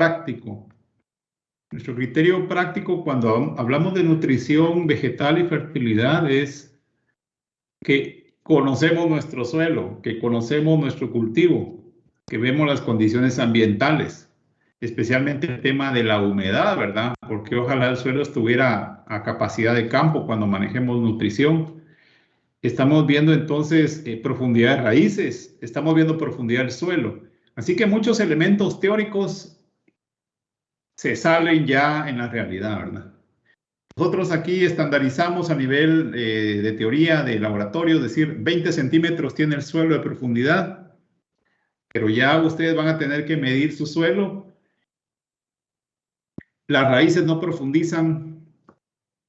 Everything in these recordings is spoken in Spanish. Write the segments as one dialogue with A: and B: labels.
A: práctico. Nuestro criterio práctico cuando hablamos de nutrición vegetal y fertilidad es que conocemos nuestro suelo, que conocemos nuestro cultivo, que vemos las condiciones ambientales, especialmente el tema de la humedad, ¿verdad? Porque ojalá el suelo estuviera a capacidad de campo cuando manejemos nutrición. Estamos viendo entonces profundidad de raíces, estamos viendo profundidad del suelo. Así que muchos elementos teóricos se salen ya en la realidad, ¿verdad? Nosotros aquí estandarizamos a nivel de teoría de laboratorio, es decir, 20 centímetros tiene el suelo de profundidad, pero ya ustedes van a tener que medir su suelo. Las raíces no profundizan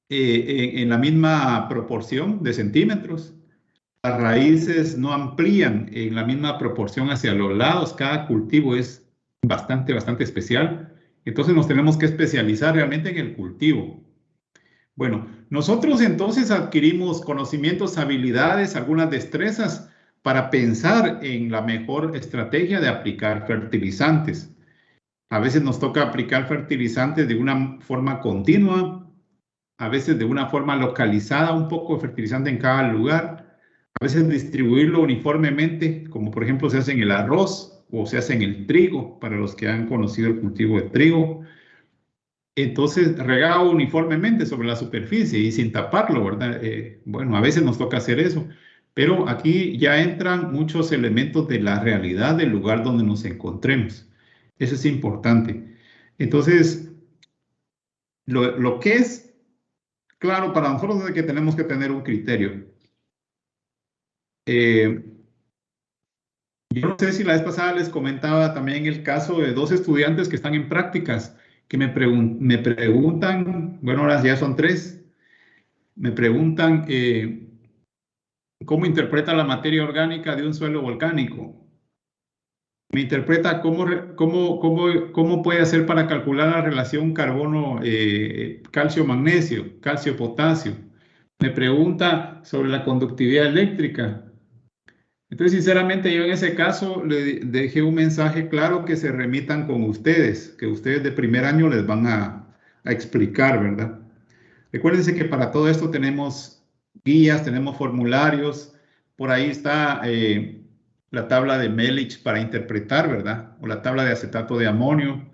A: en la misma proporción de centímetros. Las raíces no amplían en la misma proporción hacia los lados. Cada cultivo es bastante especial. Entonces nos tenemos que especializar realmente en el cultivo. Bueno, nosotros entonces adquirimos conocimientos, habilidades, algunas destrezas para pensar en la mejor estrategia de aplicar fertilizantes. A veces nos toca aplicar fertilizantes de una forma continua, a veces de una forma localizada, un poco de fertilizante en cada lugar, a veces distribuirlo uniformemente, como por ejemplo se hace en el arroz o se hace en el trigo, para los que han conocido el cultivo de trigo. Entonces, regado uniformemente sobre la superficie y sin taparlo, ¿verdad? Bueno, a veces nos toca hacer eso, pero aquí ya entran muchos elementos de la realidad del lugar donde nos encontremos. Eso es importante. Entonces, lo que es claro para nosotros es que tenemos que tener un criterio. Yo no sé si la vez pasada les comentaba también el caso de dos estudiantes que están en prácticas, que me preguntan, bueno, ahora ya son tres, me preguntan cómo interpreta la materia orgánica de un suelo volcánico. Me interpreta cómo puede hacer para calcular la relación carbono, calcio-magnesio, calcio-potasio. Me pregunta sobre la conductividad eléctrica. Entonces, sinceramente, yo en ese caso le dejé un mensaje claro que se remitan con ustedes, que ustedes de primer año les van a explicar, ¿verdad? Recuérdense que para todo esto tenemos guías, tenemos formularios, por ahí está la tabla de Melich para interpretar, ¿verdad? O la tabla de acetato de amonio.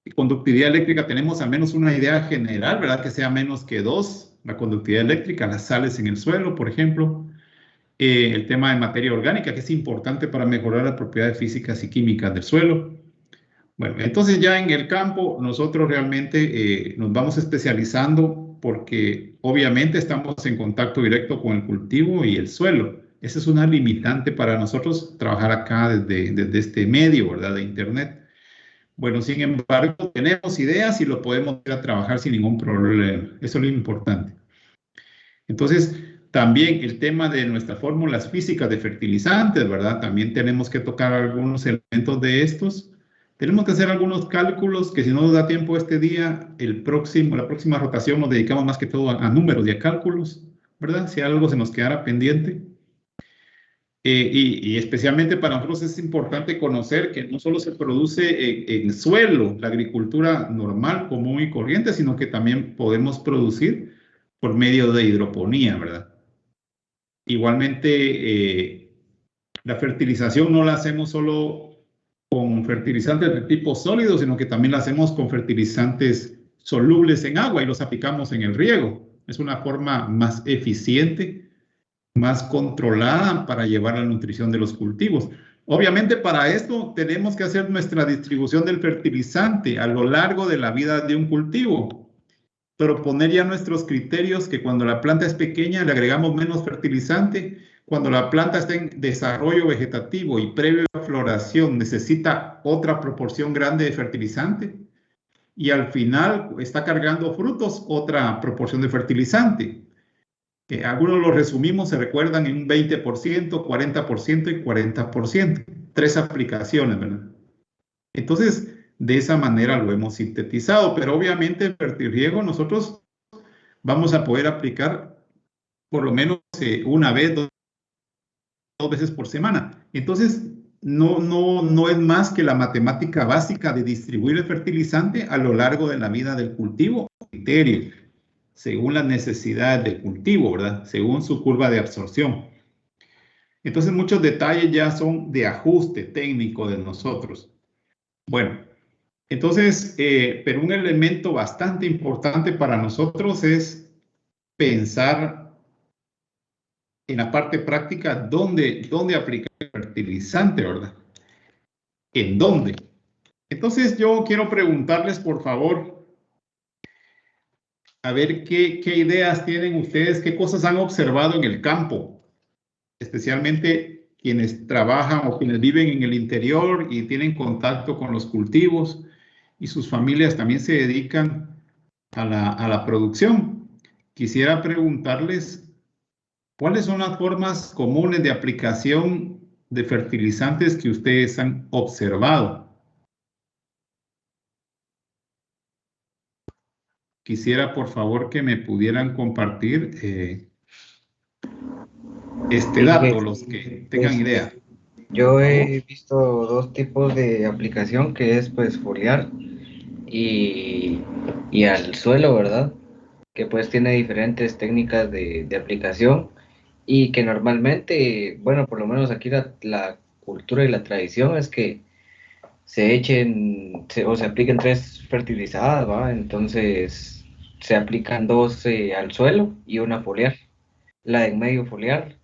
A: Y conductividad eléctrica tenemos al menos una idea general, ¿verdad? Que sea menos que 2, la conductividad eléctrica, las sales en el suelo, por ejemplo. El tema de materia orgánica, que es importante para mejorar las propiedades físicas y químicas del suelo. Bueno, entonces ya en el campo nosotros realmente nos vamos especializando porque obviamente estamos en contacto directo con el cultivo y el suelo. Esa es una limitante para nosotros trabajar acá desde este medio, ¿verdad? De Internet. Bueno, sin embargo, tenemos ideas y lo podemos ir a trabajar sin ningún problema. Eso es lo importante. Entonces, también el tema de nuestras fórmulas físicas de fertilizantes, ¿verdad? También tenemos que tocar algunos elementos de estos. Tenemos que hacer algunos cálculos que si no nos da tiempo este día, la próxima rotación nos dedicamos más que todo a números y a cálculos, ¿verdad? Si algo se nos quedara pendiente. Y especialmente para nosotros es importante conocer que no solo se produce en suelo, la agricultura normal, común y corriente, sino que también podemos producir por medio de hidroponía, ¿verdad? Igualmente, la fertilización no la hacemos solo con fertilizantes de tipo sólido, sino que también la hacemos con fertilizantes solubles en agua y los aplicamos en el riego. Es una forma más eficiente, más controlada para llevar la nutrición de los cultivos. Obviamente para esto tenemos que hacer nuestra distribución del fertilizante a lo largo de la vida de un cultivo, pero poner ya nuestros criterios que cuando la planta es pequeña le agregamos menos fertilizante, cuando la planta está en desarrollo vegetativo y previo a floración necesita otra proporción grande de fertilizante y al final está cargando frutos otra proporción de fertilizante. Algunos lo resumimos, se recuerdan en un 20%, 40% y 40%. 3 aplicaciones, ¿verdad? Entonces, de esa manera lo hemos sintetizado, pero obviamente el fertirriego nosotros vamos a poder aplicar por lo menos una vez, dos veces por semana. Entonces, no es más que la matemática básica de distribuir el fertilizante a lo largo de la vida del cultivo, criterio, según las necesidades del cultivo, ¿verdad? Según su curva de absorción. Entonces, muchos detalles ya son de ajuste técnico de nosotros. Bueno, entonces, pero un elemento bastante importante para nosotros es pensar en la parte práctica dónde aplicar el fertilizante, ¿verdad? ¿En dónde? Entonces, yo quiero preguntarles, por favor, a ver qué ideas tienen ustedes, qué cosas han observado en el campo, especialmente quienes trabajan o quienes viven en el interior y tienen contacto con los cultivos y sus familias también se dedican a la producción. Quisiera preguntarles cuáles son las formas comunes de aplicación de fertilizantes que ustedes han observado. Quisiera, por favor, que me pudieran compartir este dato, los que tengan
B: Pues
A: idea.
B: yo
A: Por favor.
B: he visto dos tipos de aplicación, que es pues foliar y, y al suelo, ¿verdad? Que pues tiene diferentes técnicas de aplicación y que normalmente, bueno, por lo menos aquí la cultura y la tradición es que se echen o se apliquen tres fertilizadas, ¿va? Entonces se aplican dos al suelo y una foliar. La de en medio foliar,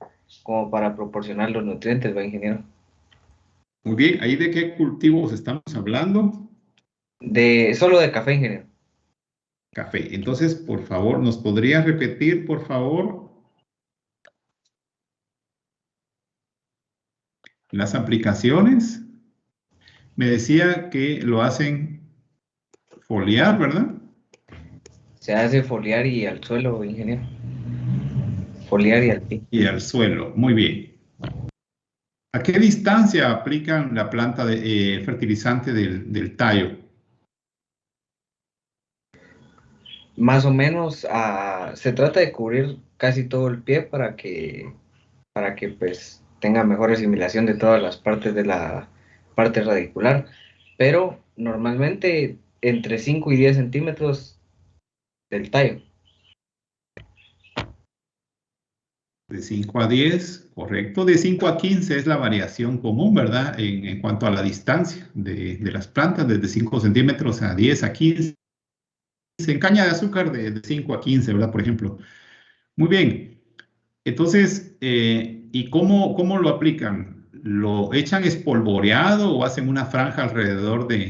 B: como para proporcionar los nutrientes, ¿va, ingeniero?
A: Muy bien, ¿ahí de qué cultivos estamos hablando?
B: Solo de café, ingeniero.
A: Café. Entonces, por favor, ¿nos podría repetir, por favor, las aplicaciones? Me decía que lo hacen foliar, ¿verdad?
B: Se hace foliar y al suelo, ingeniero. Foliar y al pie.
A: Y al suelo. Muy bien. ¿A qué distancia aplican la planta de fertilizante del tallo?
B: Más o menos se trata de cubrir casi todo el pie para que pues tenga mejor asimilación de todas las partes de la parte radicular. Pero normalmente entre 5 y 10 centímetros del tallo.
A: De 5 a 10, correcto. De 5 a 15 es la variación común, ¿verdad? En cuanto a la distancia de las plantas, desde 5 centímetros a 10 a 15. En caña de azúcar de 5 a 15, ¿verdad? Por ejemplo. Muy bien. Entonces, ¿y cómo lo aplican? ¿Lo echan espolvoreado o hacen una franja del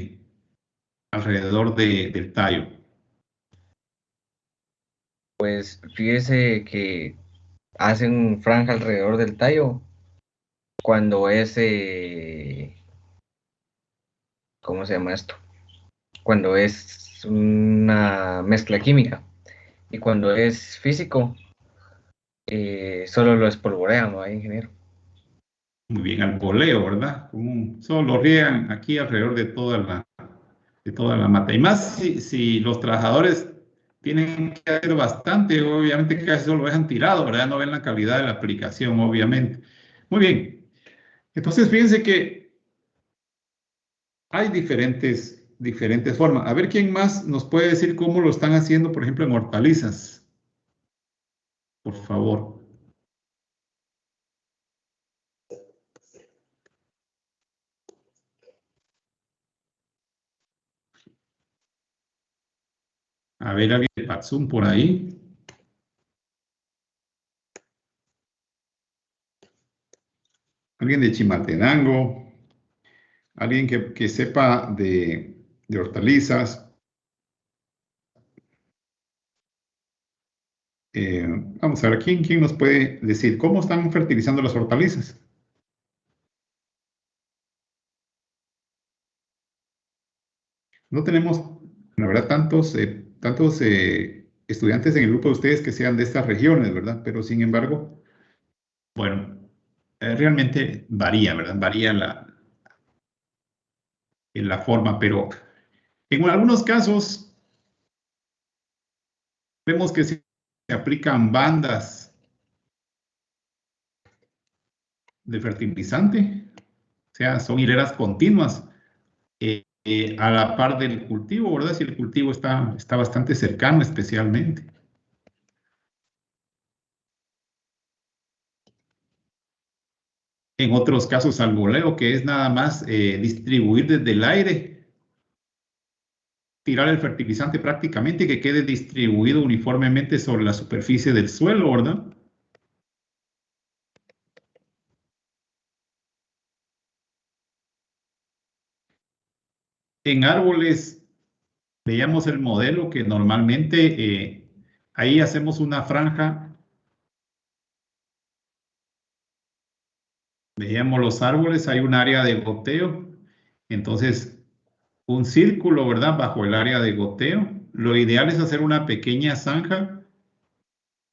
A: tallo?
B: Pues fíjese que hacen franja alrededor del tallo cuando es, ¿cómo se llama esto? Cuando es una mezcla química y cuando es físico, solo lo espolvorean, ¿no, ingeniero?
A: Muy bien, al poleo, ¿verdad? Solo lo riegan aquí alrededor de toda la mata. Y más si los trabajadores tienen que hacer bastante, obviamente casi solo lo dejan tirado, ¿verdad? No ven la calidad de la aplicación, obviamente. Muy bien. Entonces, fíjense que hay diferentes formas. A ver quién más nos puede decir cómo lo están haciendo, por ejemplo, en hortalizas. Por favor. A ver, alguien de Patzum por ahí. Alguien de Chimaltenango. Alguien que sepa de hortalizas. Vamos a ver, ¿quién nos puede decir cómo están fertilizando las hortalizas? No tenemos, la verdad, tantos estudiantes en el grupo de ustedes que sean de estas regiones, ¿verdad? Pero sin embargo, bueno, realmente varía, ¿verdad? Varía en la forma, pero en algunos casos vemos que se aplican bandas de fertilizante, sea, son hileras continuas a la par del cultivo, ¿verdad? Si el cultivo está bastante cercano especialmente. En otros casos, al voleo, que es nada más distribuir desde el aire, tirar el fertilizante prácticamente y que quede distribuido uniformemente sobre la superficie del suelo, ¿verdad? En árboles, veíamos el modelo que normalmente ahí hacemos una franja, veíamos los árboles, hay un área de goteo, entonces un círculo, ¿verdad? Bajo el área de goteo. Lo ideal es hacer una pequeña zanja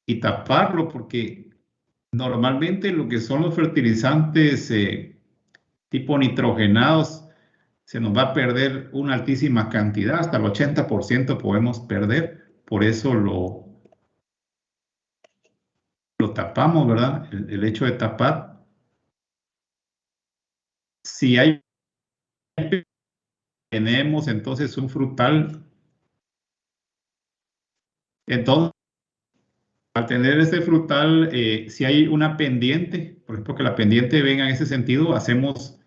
A: y taparlo porque normalmente lo que son los fertilizantes tipo nitrogenados, se nos va a perder una altísima cantidad, hasta el 80% podemos perder, por eso lo tapamos, ¿verdad? El hecho de tapar. Si tenemos entonces un frutal, entonces al tener este frutal, si hay una pendiente, por ejemplo, que la pendiente venga en ese sentido, hacemos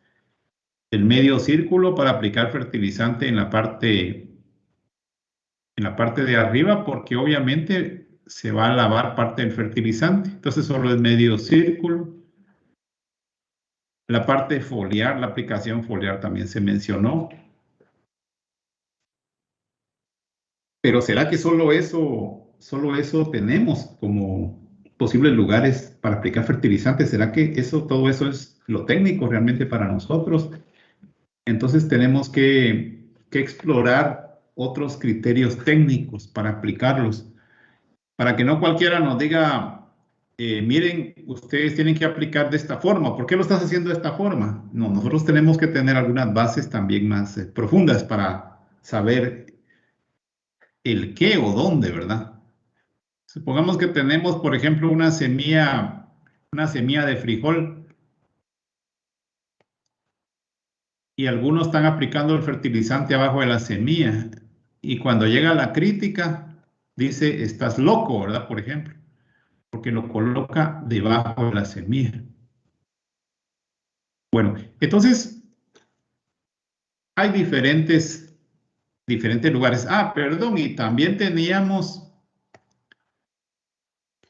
A: el medio círculo para aplicar fertilizante en la parte de arriba, porque obviamente se va a lavar parte del fertilizante. Entonces solo es medio círculo. La parte foliar, la aplicación foliar también se mencionó. Pero ¿será que solo eso tenemos como posibles lugares para aplicar fertilizantes? ¿Será que todo eso es lo técnico realmente para nosotros? Entonces tenemos que explorar otros criterios técnicos para aplicarlos, para que no cualquiera nos diga, miren, ustedes tienen que aplicar de esta forma. ¿Por qué lo estás haciendo de esta forma? No, nosotros tenemos que tener algunas bases también más profundas para saber el qué o dónde, ¿verdad? Supongamos que tenemos, por ejemplo, una semilla de frijol y algunos están aplicando el fertilizante abajo de la semilla y cuando llega la crítica dice, estás loco, ¿verdad? Por ejemplo, porque lo coloca debajo de la semilla. Bueno, entonces hay diferentes lugares. Ah, perdón, y también teníamos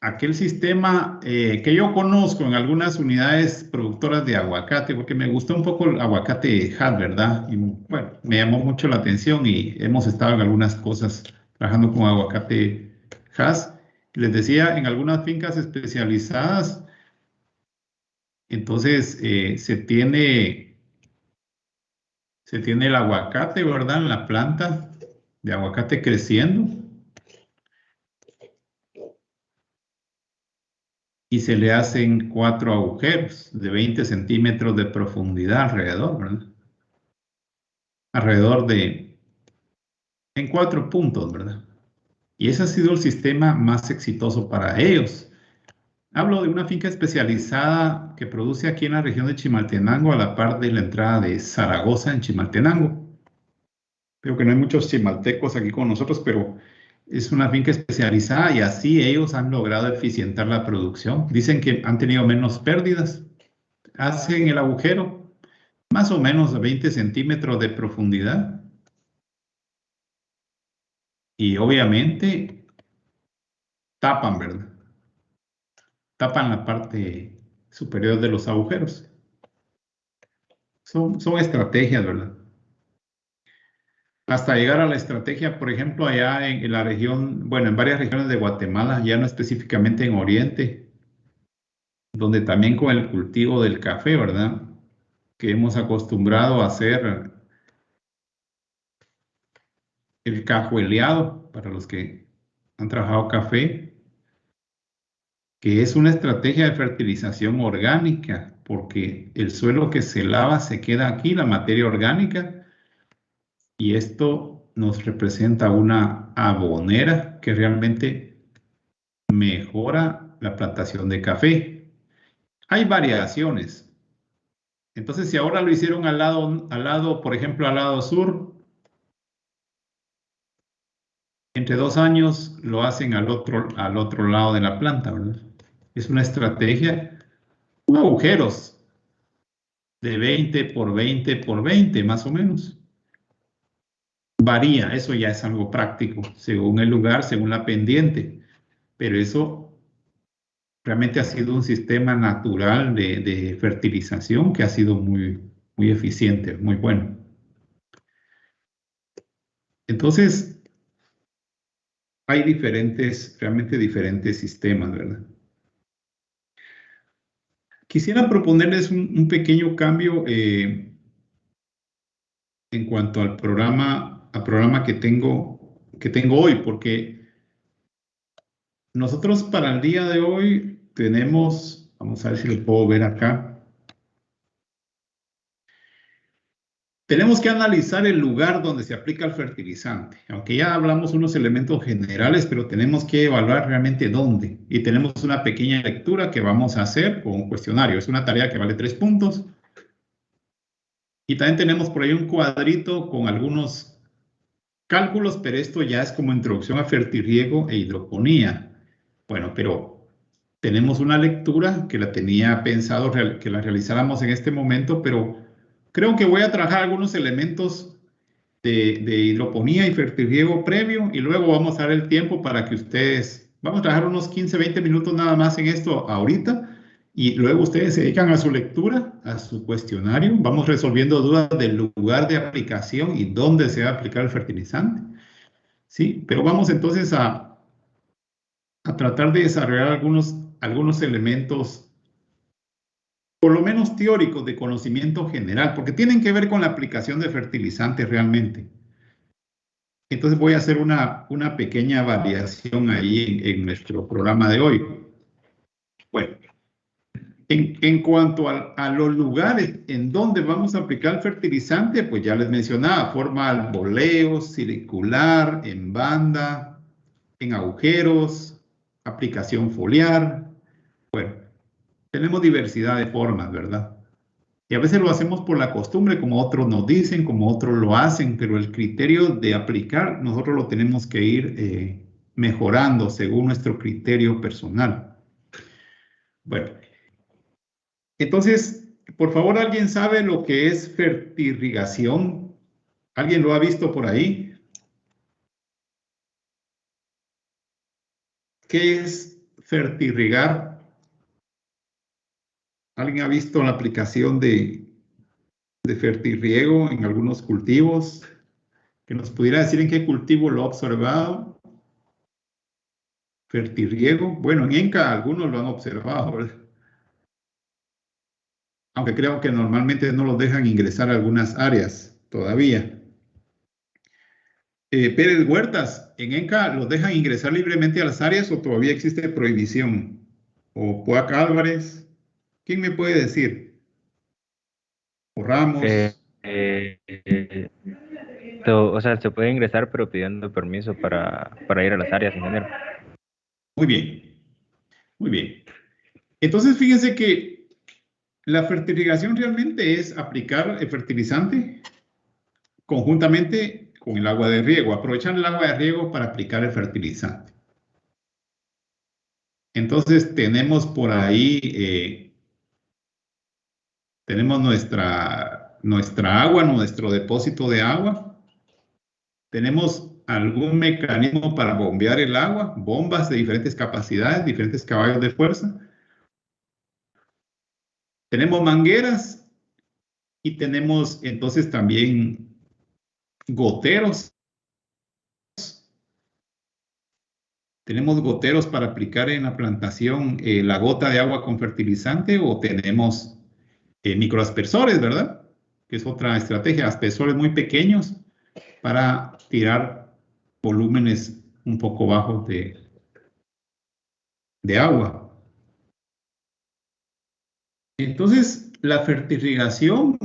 A: aquel sistema que yo conozco en algunas unidades productoras de aguacate, porque me gustó un poco el aguacate Hass, ¿verdad? Y bueno, me llamó mucho la atención y hemos estado en algunas cosas trabajando con aguacate Hass. Les decía, en algunas fincas especializadas, entonces se tiene el aguacate, ¿verdad? En la planta de aguacate creciendo y se le hacen 4 agujeros de 20 centímetros de profundidad alrededor, ¿verdad? En 4 puntos, ¿verdad? Y ese ha sido el sistema más exitoso para ellos. Hablo de una finca especializada que produce aquí en la región de Chimaltenango, a la par de la entrada de Zaragoza en Chimaltenango. Creo que no hay muchos chimaltecos aquí con nosotros, pero es una finca especializada y así ellos han logrado eficientar la producción. Dicen que han tenido menos pérdidas. Hacen el agujero más o menos a 20 centímetros de profundidad y obviamente tapan, ¿verdad? Tapan la parte superior de los agujeros. Son estrategias, ¿verdad? Hasta llegar a la estrategia, por ejemplo, allá en la región, bueno, en varias regiones de Guatemala, ya no específicamente en Oriente, donde también con el cultivo del café, ¿verdad? Que hemos acostumbrado a hacer el cajueleado, para los que han trabajado café, que es una estrategia de fertilización orgánica, porque el suelo que se lava se queda aquí, la materia orgánica, y esto nos representa una abonera que realmente mejora la plantación de café. Hay variaciones. Entonces, si ahora lo hicieron al lado, por ejemplo, al lado sur, entre 2 años lo hacen al otro lado de la planta, ¿verdad? Es una estrategia con agujeros de 20 por 20 por 20, más o menos. Varía, eso ya es algo práctico, según el lugar, según la pendiente, pero eso realmente ha sido un sistema natural de fertilización que ha sido muy eficiente, muy bueno. Entonces, hay realmente diferentes sistemas, ¿verdad? Quisiera proponerles un pequeño cambio en cuanto al programa que tengo hoy, porque nosotros para el día de hoy tenemos, vamos a ver si lo puedo ver acá. Tenemos que analizar el lugar donde se aplica el fertilizante, aunque ya hablamos unos elementos generales, pero tenemos que evaluar realmente dónde. Y tenemos una pequeña lectura que vamos a hacer con un cuestionario. Es una tarea que vale 3 puntos. Y también tenemos por ahí un cuadrito con algunos cálculos, pero esto ya es como introducción a fertirriego e hidroponía. Bueno, pero tenemos una lectura que la tenía pensado que la realizáramos en este momento, pero creo que voy a trabajar algunos elementos de hidroponía y fertirriego previo y luego vamos a dar el tiempo para que ustedes, vamos a trabajar unos 15, 20 minutos nada más en esto ahorita y luego ustedes se dedican a su lectura, a su cuestionario, vamos resolviendo dudas del lugar de aplicación y dónde se va a aplicar el fertilizante, ¿sí? Pero vamos entonces a tratar de desarrollar algunos elementos por lo menos teóricos de conocimiento general, porque tienen que ver con la aplicación de fertilizantes realmente. Entonces voy a hacer una pequeña variación ahí en nuestro programa de hoy. Bueno, en cuanto a los lugares en donde vamos a aplicar el fertilizante, pues ya les mencionaba, forma al boleo, circular, en banda, en agujeros, aplicación foliar. Bueno, tenemos diversidad de formas, ¿verdad? Y a veces lo hacemos por la costumbre, como otros nos dicen, como otros lo hacen, pero el criterio de aplicar nosotros lo tenemos que ir mejorando según nuestro criterio personal. Bueno, entonces, por favor, ¿alguien sabe lo que es fertirrigación? ¿Alguien lo ha visto por ahí? ¿Qué es fertirrigar? ¿Alguien ha visto la aplicación de fertirriego en algunos cultivos? Que nos pudiera decir en qué cultivo lo ha observado. Fertirriego. Bueno, en Enca algunos lo han observado, ¿verdad? Aunque creo que normalmente no los dejan ingresar a algunas áreas todavía. Pérez Huertas, ¿en Enca los dejan ingresar libremente a las áreas o todavía existe prohibición? O Puac Álvarez, ¿quién me puede decir? O
B: Eh,
A: Ramos.
B: eh, eh, o sea, se puede ingresar, pero pidiendo permiso para ir a las áreas, ingeniero.
A: Muy bien, muy bien. Entonces, fíjense que la fertilización realmente es aplicar el fertilizante conjuntamente con el agua de riego, aprovechar el agua de riego para aplicar el fertilizante. Entonces tenemos por ahí, tenemos nuestra agua, nuestro depósito de agua. Tenemos algún mecanismo para bombear el agua, bombas de diferentes capacidades, diferentes caballos de fuerza. Tenemos mangueras y tenemos entonces también goteros. Tenemos goteros para aplicar en la plantación la gota de agua con fertilizante o tenemos microaspersores, ¿verdad? Que es otra estrategia, aspersores muy pequeños para tirar volúmenes un poco bajos de agua. Entonces, la fertilización,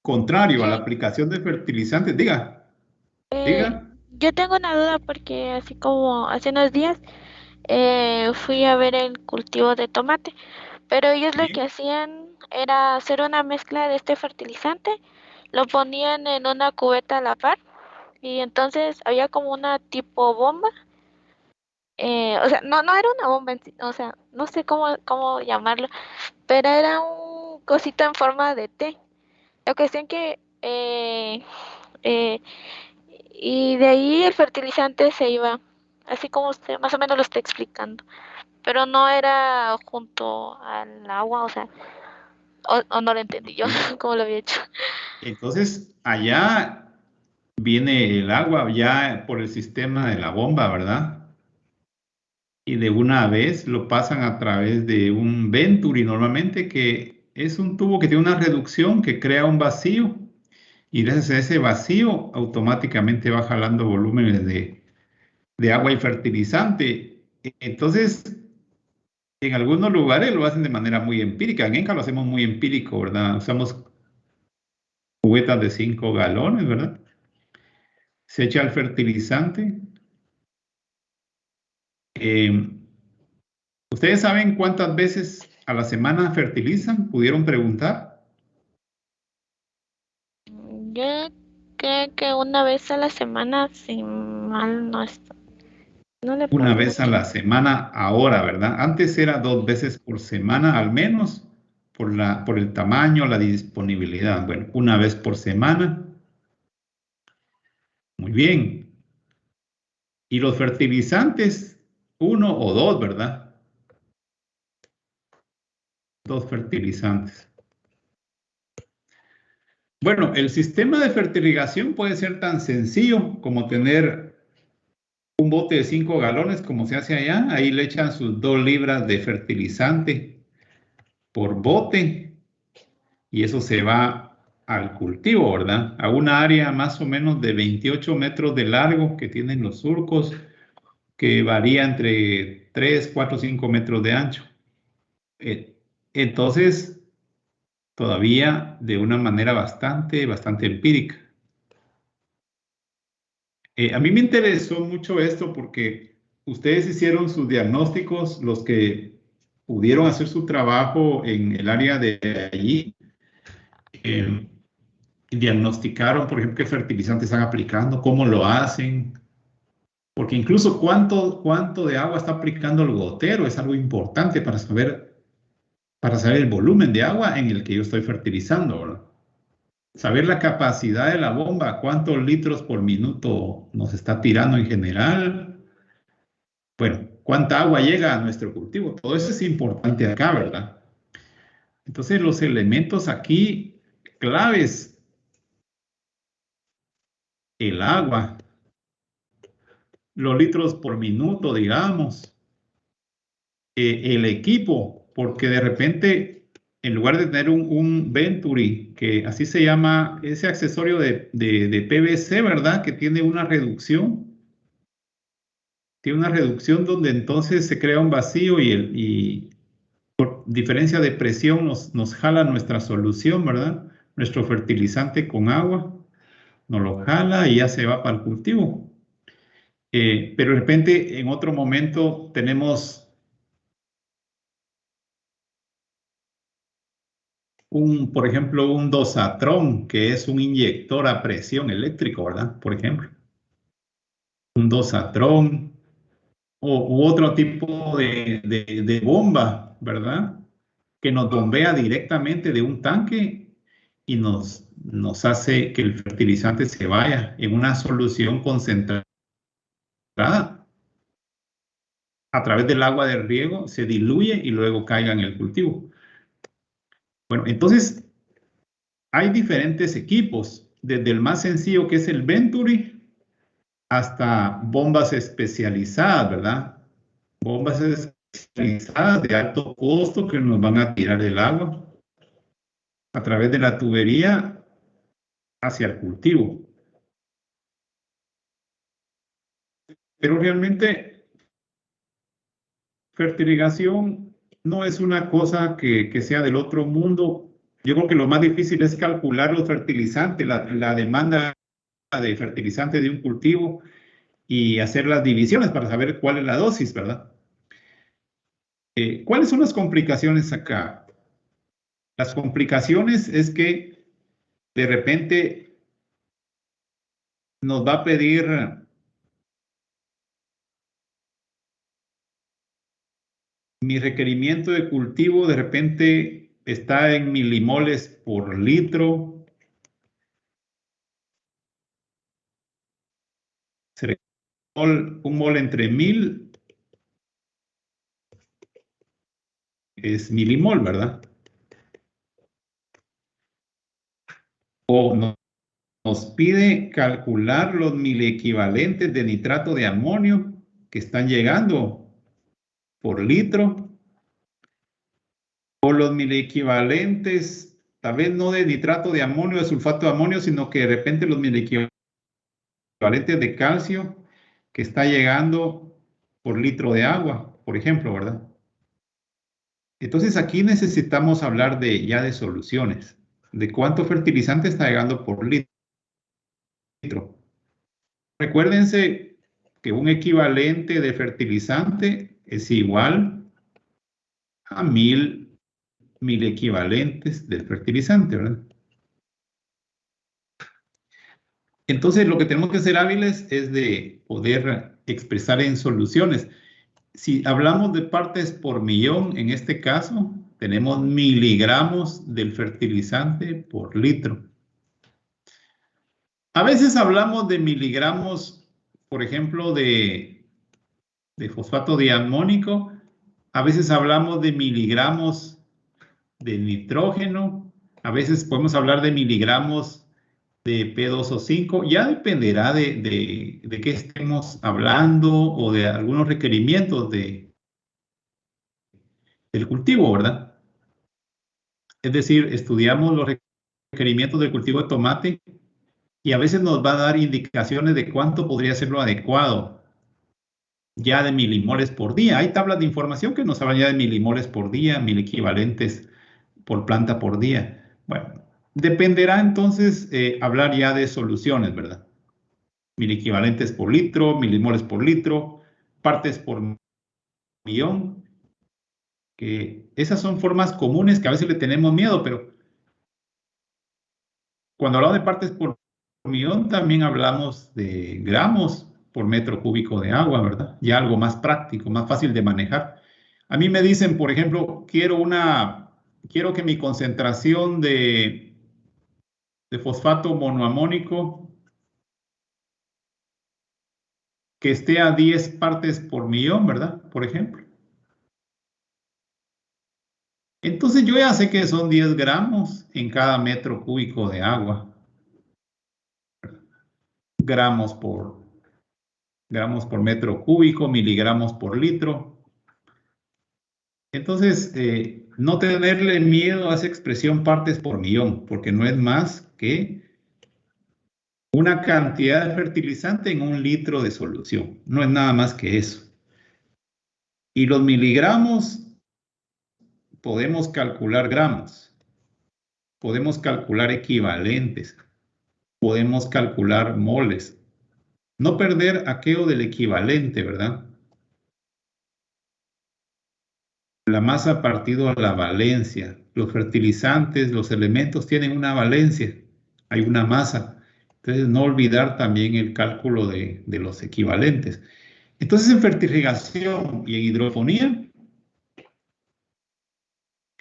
A: contrario a la
C: Eh,
A: aplicación de fertilizantes,
C: eh,
A: diga.
C: yo tengo una duda porque así como hace unos días fui a ver el cultivo de tomate, pero ellos lo que
A: Sí,
C: hacían era hacer una mezcla de este fertilizante, lo ponían en una cubeta a la par y entonces había como una tipo bomba. O sea, no era una bomba en sí, o sea, no sé cómo llamarlo, pero era un cosito en forma de T. La cuestión que, y de ahí el fertilizante se iba, así como usted más o menos lo está explicando, pero no era junto al agua, o sea, o no lo entendí yo,
A: Sí.
C: como lo había hecho.
A: Entonces, allá viene el agua ya por el sistema de la bomba, ¿verdad? Y de una vez lo pasan a través de un Venturi normalmente, que es un tubo que tiene una reducción que crea un vacío y gracias a ese vacío automáticamente va jalando volúmenes de agua y fertilizante. Entonces, en algunos lugares lo hacen de manera muy empírica. En ENCA lo hacemos muy empírico, ¿verdad? Usamos cubetas de 5 galones, ¿verdad? Se echa el fertilizante. Eh, ¿Ustedes saben cuántas veces a la semana fertilizan? ¿Pudieron preguntar?
C: Yo creo que una vez a la semana, si mal no estoy, no le
A: Una
C: pongo
A: vez a
C: mucho.
A: la semana ahora, ¿verdad? Antes era 2 veces por semana al menos por el tamaño, la disponibilidad. Bueno, una vez por semana. Muy bien. Y los fertilizantes, uno o dos, ¿verdad? Dos fertilizantes. Bueno, el sistema de fertilización puede ser tan sencillo como tener un bote de 5 galones, como se hace allá. Ahí le echan sus 2 libras de fertilizante por bote y eso se va al cultivo, ¿verdad? A una área más o menos de 28 metros de largo que tienen los surcos, que varía entre 3, 4, 5 metros de ancho. Entonces, todavía de una manera bastante empírica. A mí me interesó mucho esto porque ustedes hicieron sus diagnósticos, los que pudieron hacer su trabajo en el área de allí, eh, diagnosticaron, por ejemplo, qué fertilizantes están aplicando, cómo lo hacen, porque incluso cuánto de agua está aplicando el gotero es algo importante para saber el volumen de agua en el que yo estoy fertilizando, ¿verdad? Saber la capacidad de la bomba, cuántos litros por minuto nos está tirando en general. Bueno, cuánta agua llega a nuestro cultivo. Todo eso es importante acá, ¿verdad? Entonces, los elementos aquí claves, el agua, los litros por minuto, digamos, el equipo, porque de repente, en lugar de tener un Venturi, que así se llama ese accesorio de PVC, ¿verdad? Que tiene una reducción donde entonces se crea un vacío y por diferencia de presión nos jala nuestra solución, ¿verdad? Nuestro fertilizante con agua, nos lo jala y ya se va para el cultivo. Pero de repente en otro momento tenemos por ejemplo, un dosatrón, que es un inyector a presión eléctrico, ¿verdad? Por ejemplo, un dosatrón u otro tipo de bomba, ¿verdad? Que nos bombea directamente de un tanque y nos hace que el fertilizante se vaya en una solución concentrada a través del agua de riego, se diluye y luego caiga en el cultivo. Bueno, entonces hay diferentes equipos, desde el más sencillo que es el Venturi hasta bombas especializadas, ¿verdad? Bombas especializadas de alto costo que nos van a tirar el agua a través de la tubería hacia el cultivo. Pero realmente fertilización no es una cosa que sea del otro mundo. Yo creo que lo más difícil es calcular los fertilizantes, la demanda de fertilizante de un cultivo y hacer las divisiones para saber cuál es la dosis, ¿verdad? ¿Cuáles son las complicaciones acá? Las complicaciones es que de repente nos va a pedir mi requerimiento de cultivo, de repente está en milimoles por litro. Un mol entre 1000 es milimol, ¿verdad? O nos pide calcular los miliequivalentes de nitrato de amonio que están llegando por litro, o los miliequivalentes, tal vez no de nitrato de amonio, de sulfato de amonio, sino que de repente los miliequivalentes de calcio que está llegando por litro de agua, por ejemplo, ¿verdad? Entonces aquí necesitamos hablar ya de soluciones, de cuánto fertilizante está llegando por litro. Recuérdense que un equivalente de fertilizante es igual a 1000 equivalentes del fertilizante, ¿verdad? Entonces lo que tenemos que ser hábiles es de poder expresar en soluciones. Si hablamos de partes por millón, en este caso, tenemos miligramos del fertilizante por litro. A veces hablamos de miligramos, por ejemplo, de fosfato diamónico. A veces hablamos de miligramos de nitrógeno. A veces podemos hablar de miligramos de P2O5. Ya dependerá de qué estemos hablando o de algunos requerimientos del cultivo, ¿verdad? Es decir, estudiamos los requerimientos del cultivo de tomate y a veces nos va a dar indicaciones de cuánto podría ser lo adecuado ya de milimoles por día. Hay tablas de información que nos hablan ya de milimoles por día, miliequivalentes por planta por día. Bueno, dependerá entonces hablar ya de soluciones, ¿verdad? Miliequivalentes por litro, milimoles por litro, partes por millón, que esas son formas comunes que a veces le tenemos miedo, pero cuando hablamos de partes por millón también hablamos de gramos por metro cúbico de agua, ¿verdad? Ya algo más práctico, más fácil de manejar. A mí me dicen, por ejemplo, quiero que mi concentración de fosfato monoamónico que esté a 10 partes por millón, ¿verdad? Por ejemplo. Entonces yo ya sé que son 10 gramos en cada metro cúbico de agua. Gramos por metro cúbico, miligramos por litro. Entonces, no tenerle miedo a esa expresión partes por millón, porque no es más que una cantidad de fertilizante en un litro de solución. No es nada más que eso. Y los miligramos, podemos calcular gramos, podemos calcular equivalentes, podemos calcular moles. No perder aquello del equivalente, ¿verdad? La masa partido a la valencia. Los fertilizantes, los elementos tienen una valencia, hay una masa. Entonces, no olvidar también el cálculo de los equivalentes. Entonces, en fertirrigación y en hidroponía,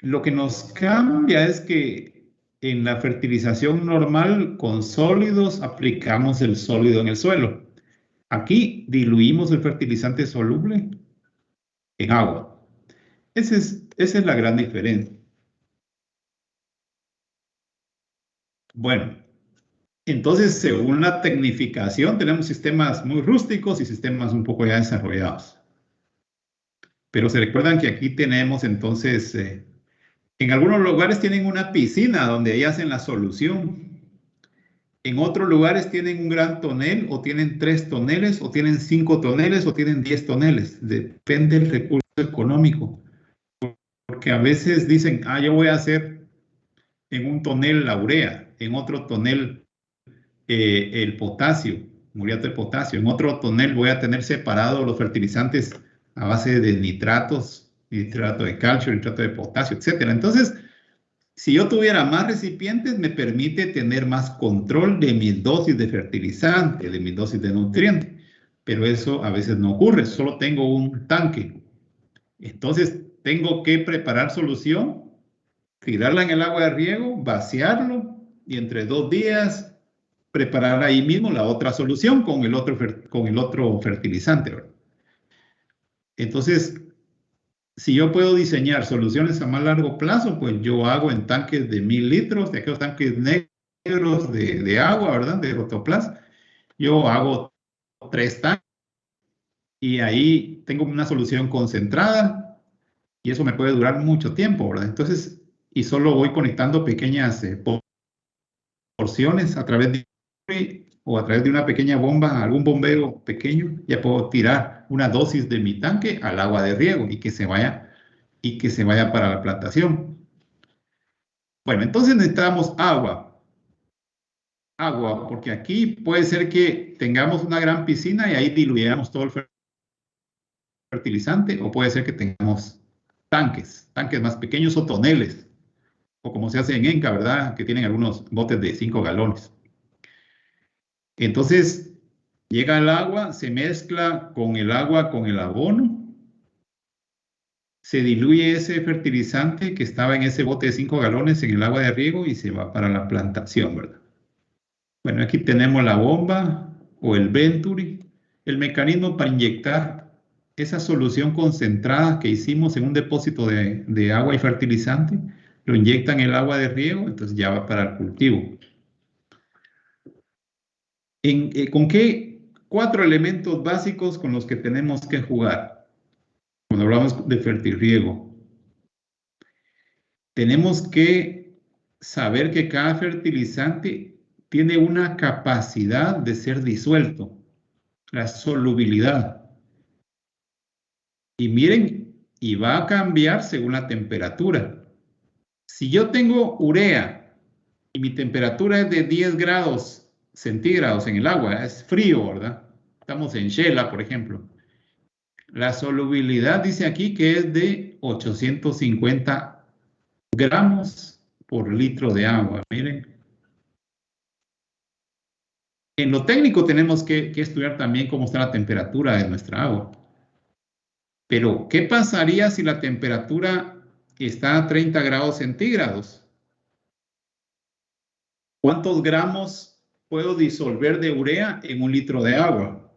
A: lo que nos cambia es que en la fertilización normal con sólidos aplicamos el sólido en el suelo. Aquí diluimos el fertilizante soluble en agua. Esa es la gran diferencia. Bueno, entonces según la tecnificación tenemos sistemas muy rústicos y sistemas un poco ya desarrollados. Pero se recuerdan que aquí tenemos entonces, en algunos lugares tienen una piscina donde ahí hacen la solución. En otros lugares tienen un gran tonel o tienen 3 toneles o tienen 5 toneles o tienen 10 toneles. Depende del recurso económico. Porque a veces dicen, yo voy a hacer en un tonel la urea, en otro tonel el potasio, muriato de potasio, en otro tonel voy a tener separados los fertilizantes a base de nitratos, nitrato de calcio, nitrato de potasio, etc. Entonces, Si yo tuviera más recipientes, me permite tener más control de mis dosis de fertilizante, de mis dosis de nutriente. Pero eso a veces no ocurre, solo tengo un tanque. Entonces, tengo que preparar solución, tirarla en el agua de riego, vaciarlo y entre 2 días preparar ahí mismo la otra solución con el otro fertilizante, ¿verdad? Entonces, si yo puedo diseñar soluciones a más largo plazo, pues yo hago en tanques de 1000 litros, de aquellos tanques negros de agua, ¿verdad? De Rotoplas. Yo hago 3 tanques y ahí tengo una solución concentrada y eso me puede durar mucho tiempo, ¿verdad? Entonces, y solo voy conectando pequeñas porciones a través de una pequeña bomba, algún bombero pequeño, ya puedo tirar una dosis de mi tanque al agua de riego y que se vaya para la plantación. Bueno, entonces necesitamos agua, porque aquí puede ser que tengamos una gran piscina y ahí diluyamos todo el fertilizante, o puede ser que tengamos tanques más pequeños o toneles, o como se hace en Enca, ¿verdad? Que tienen algunos botes de 5 galones. Entonces, llega el agua, se mezcla con el agua, con el abono, se diluye ese fertilizante que estaba en ese bote de 5 galones en el agua de riego y se va para la plantación, ¿verdad? Bueno, aquí tenemos la bomba o el Venturi, el mecanismo para inyectar esa solución concentrada que hicimos en un depósito de agua y fertilizante, lo inyectan en el agua de riego, entonces ya va para el cultivo. ¿Con qué 4 elementos básicos con los que tenemos que jugar cuando hablamos de fertirriego? Tenemos que saber que cada fertilizante tiene una capacidad de ser disuelto, la solubilidad. Y miren, y va a cambiar según la temperatura. Si yo tengo urea y mi temperatura es de 10 grados centígrados en el agua, es frío, ¿verdad? Estamos en Shela, por ejemplo. La solubilidad dice aquí que es de 850 gramos por litro de agua, miren. En lo técnico tenemos que estudiar también cómo está la temperatura de nuestra agua. Pero, ¿qué pasaría si la temperatura está a 30 grados centígrados? ¿Cuántos gramos puedo disolver de urea en un litro de agua?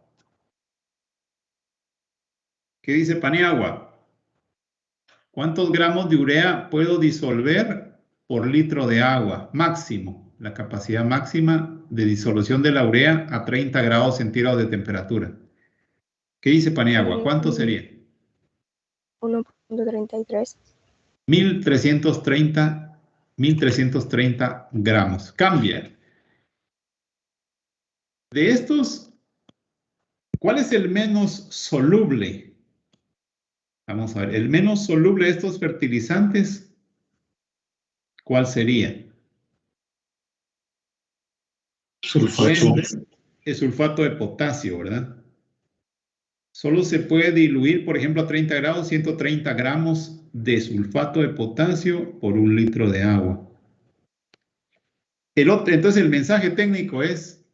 A: ¿Qué dice Paniagua? ¿Cuántos gramos de urea puedo disolver por litro de agua? Máximo, la capacidad máxima de disolución de la urea a 30 grados centígrados de temperatura. ¿Qué dice Paniagua? ¿Cuánto sería?
D: 1.33.
A: 1330 gramos. Cambia. De estos, ¿cuál es el menos soluble? Vamos a ver, el menos soluble de estos fertilizantes, ¿cuál sería?
B: Sulfato.
A: El sulfato de potasio, ¿verdad? Solo se puede diluir, por ejemplo, a 30 grados, 130 gramos de sulfato de potasio por un litro de agua. Entonces, el mensaje técnico es,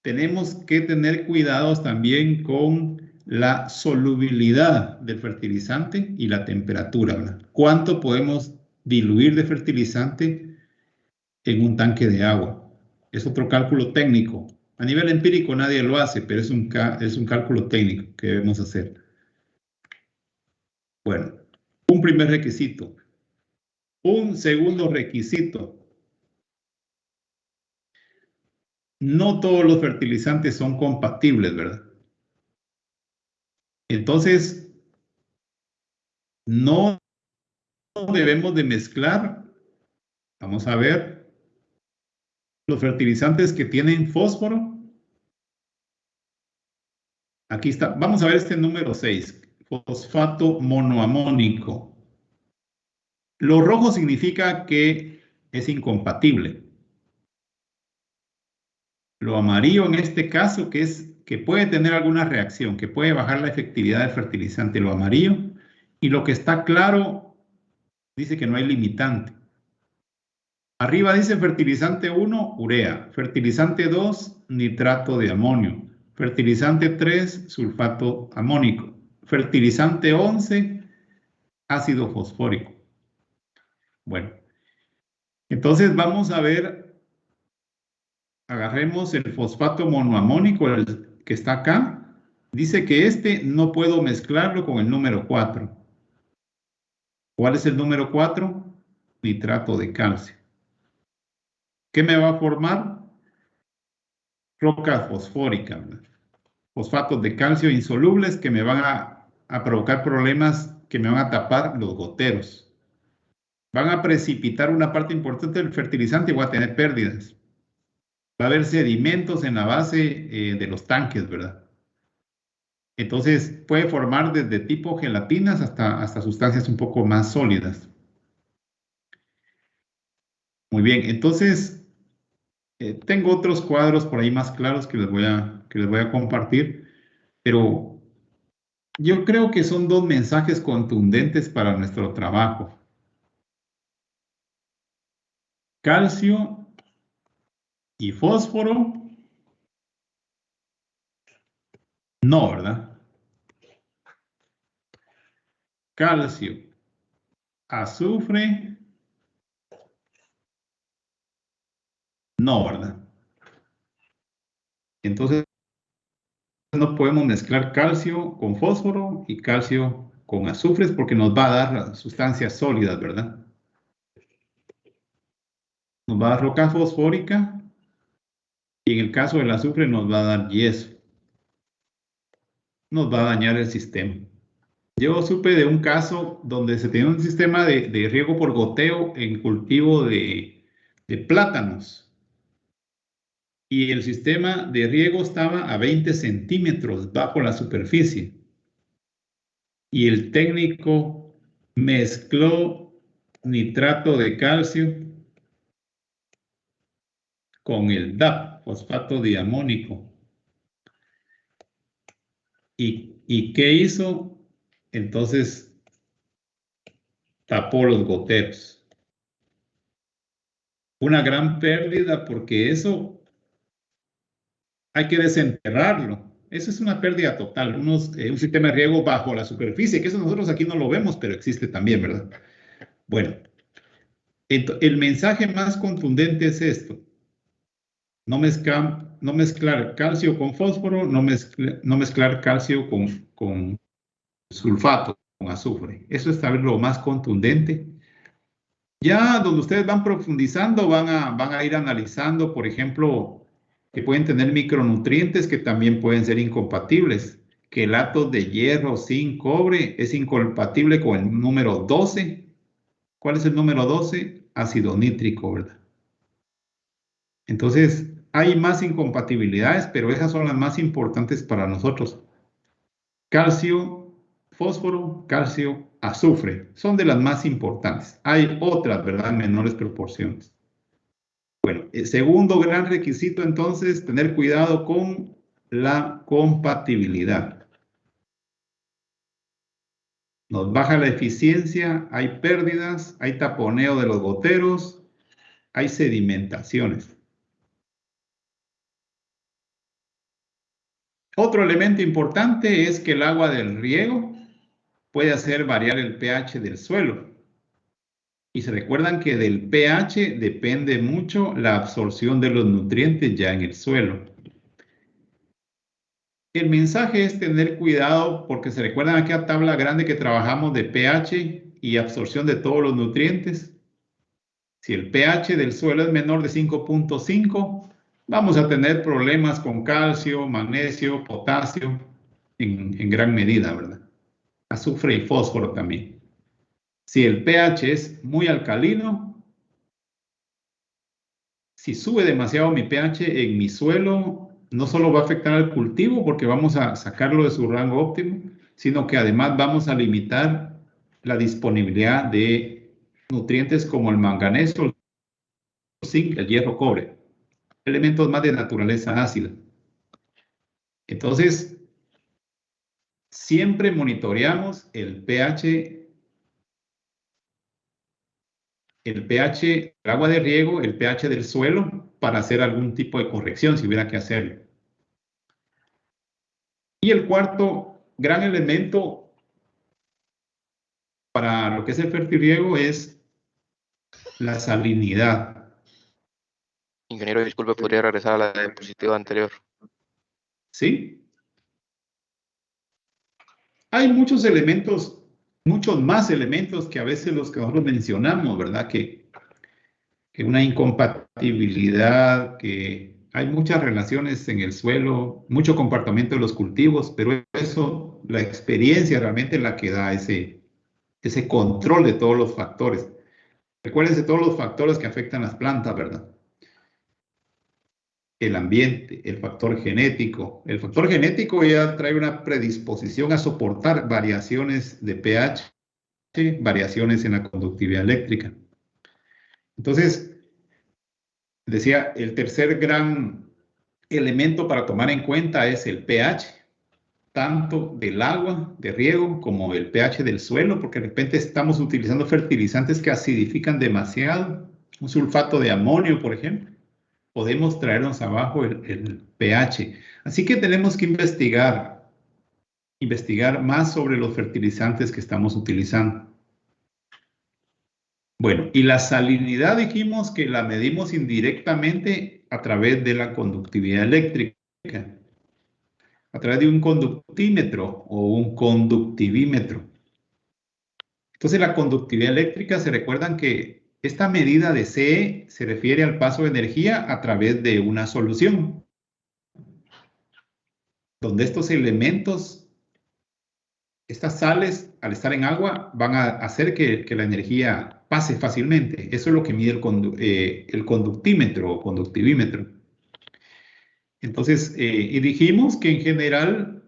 A: tenemos que tener cuidados también con la solubilidad del fertilizante y la temperatura, ¿verdad? ¿Cuánto podemos diluir de fertilizante en un tanque de agua? Es otro cálculo técnico. A nivel empírico nadie lo hace, pero es un cálculo técnico que debemos hacer. Bueno, un primer requisito. Un segundo requisito. No todos los fertilizantes son compatibles, ¿verdad? Entonces, no debemos de mezclar, vamos a ver, los fertilizantes que tienen fósforo. Aquí está, vamos a ver este número 6, fosfato monoamónico. Lo rojo significa que es incompatible. Lo amarillo en este caso que puede tener alguna reacción, que puede bajar la efectividad del fertilizante, lo amarillo. Y lo que está claro dice que no hay limitante. Arriba dice fertilizante 1, urea. Fertilizante 2, nitrato de amonio. Fertilizante 3, sulfato amónico. Fertilizante 11, ácido fosfórico. Bueno, entonces vamos a ver, agarremos el fosfato monoamónico, el que está acá. Dice que este no puedo mezclarlo con el número 4. ¿Cuál es el número 4? Nitrato de calcio. ¿Qué me va a formar? Roca fosfórica, ¿verdad? Fosfatos de calcio insolubles que me van a provocar problemas que me van a tapar los goteros. Van a precipitar una parte importante del fertilizante y voy a tener pérdidas. Va a haber sedimentos en la base de los tanques, ¿verdad? Entonces puede formar desde tipo gelatinas hasta sustancias un poco más sólidas. Muy bien, entonces tengo otros cuadros por ahí más claros que les voy a compartir, pero yo creo que son dos mensajes contundentes para nuestro trabajo. Calcio y fósforo, no, ¿verdad? Calcio, azufre, no, ¿verdad? Entonces no podemos mezclar calcio con fósforo y calcio con azufres porque nos va a dar las sustancias sólidas, ¿verdad? Nos va a dar roca fosfórica y en el caso del azufre nos va a dar yeso. Nos va a dañar el sistema. Yo supe de un caso donde se tenía un sistema de riego por goteo en cultivo de plátanos y el sistema de riego estaba a 20 centímetros bajo la superficie y el técnico mezcló nitrato de calcio con el DAP, fosfato diamónico. ¿Y qué hizo? Entonces tapó los goteros. Una gran pérdida porque eso hay que desenterrarlo. Eso es una pérdida total. Un sistema de riego bajo la superficie, que eso nosotros aquí no lo vemos, pero existe también, ¿verdad? Bueno, el mensaje más contundente es esto. No mezclar calcio con fósforo, no mezclar calcio con sulfato, con azufre. Eso es tal vez lo más contundente. Ya donde ustedes van profundizando, van a ir analizando, por ejemplo, que pueden tener micronutrientes que también pueden ser incompatibles. Quelatos de hierro, zinc, cobre es incompatible con el número 12. ¿Cuál es el número 12? Ácido nítrico, ¿verdad? Entonces, hay más incompatibilidades, pero esas son las más importantes para nosotros. Calcio, fósforo, calcio, azufre. Son de las más importantes. Hay otras, ¿verdad? En menores proporciones. Bueno, el segundo gran requisito, entonces, tener cuidado con la compatibilidad. Nos baja la eficiencia, hay pérdidas, hay taponeo de los goteros, hay sedimentaciones. Otro elemento importante es que el agua del riego puede hacer variar el pH del suelo. Y se recuerdan que del pH depende mucho la absorción de los nutrientes ya en el suelo. El mensaje es tener cuidado porque se recuerdan aquella tabla grande que trabajamos de pH y absorción de todos los nutrientes. Si el pH del suelo es menor de 5.5, vamos a tener problemas con calcio, magnesio, potasio en gran medida, ¿verdad? Azufre y fósforo también. Si el pH es muy alcalino, si sube demasiado mi pH en mi suelo, no solo va a afectar al cultivo porque vamos a sacarlo de su rango óptimo, sino que además vamos a limitar la disponibilidad de nutrientes como el manganeso, el zinc, el hierro, cobre, elementos más de naturaleza ácida. Entonces, siempre monitoreamos el pH el pH del agua de riego, el pH del suelo, para hacer algún tipo de corrección si hubiera que hacerlo. Y el cuarto gran elemento para lo que es el fertirriego es la salinidad.
D: Ingeniero, disculpe, ¿podría regresar a la diapositiva anterior?
A: ¿Sí? Hay muchos elementos, muchos más elementos que a veces los que nosotros mencionamos, ¿verdad? Que una incompatibilidad, que hay muchas relaciones en el suelo, mucho comportamiento de los cultivos, pero eso, la experiencia realmente es la que da ese control de todos los factores. Recuérdense todos los factores que afectan las plantas, ¿verdad? El ambiente, el factor genético. El factor genético ya trae una predisposición a soportar variaciones de pH, variaciones en la conductividad eléctrica. Entonces, decía, el tercer gran elemento para tomar en cuenta es el pH, tanto del agua de riego como el pH del suelo, porque de repente estamos utilizando fertilizantes que acidifican demasiado, un sulfato de amonio, por ejemplo. Podemos traernos abajo el pH. Así que tenemos que investigar más sobre los fertilizantes que estamos utilizando. Bueno, y la salinidad dijimos que la medimos indirectamente a través de la conductividad eléctrica, a través de un conductímetro o un conductivímetro. Entonces la conductividad eléctrica, se recuerdan que esta medida de CE se refiere al paso de energía a través de una solución, donde estos elementos, estas sales, al estar en agua, van a hacer que la energía pase fácilmente. Eso es lo que mide el conductímetro o conductivímetro. Entonces, y dijimos que en general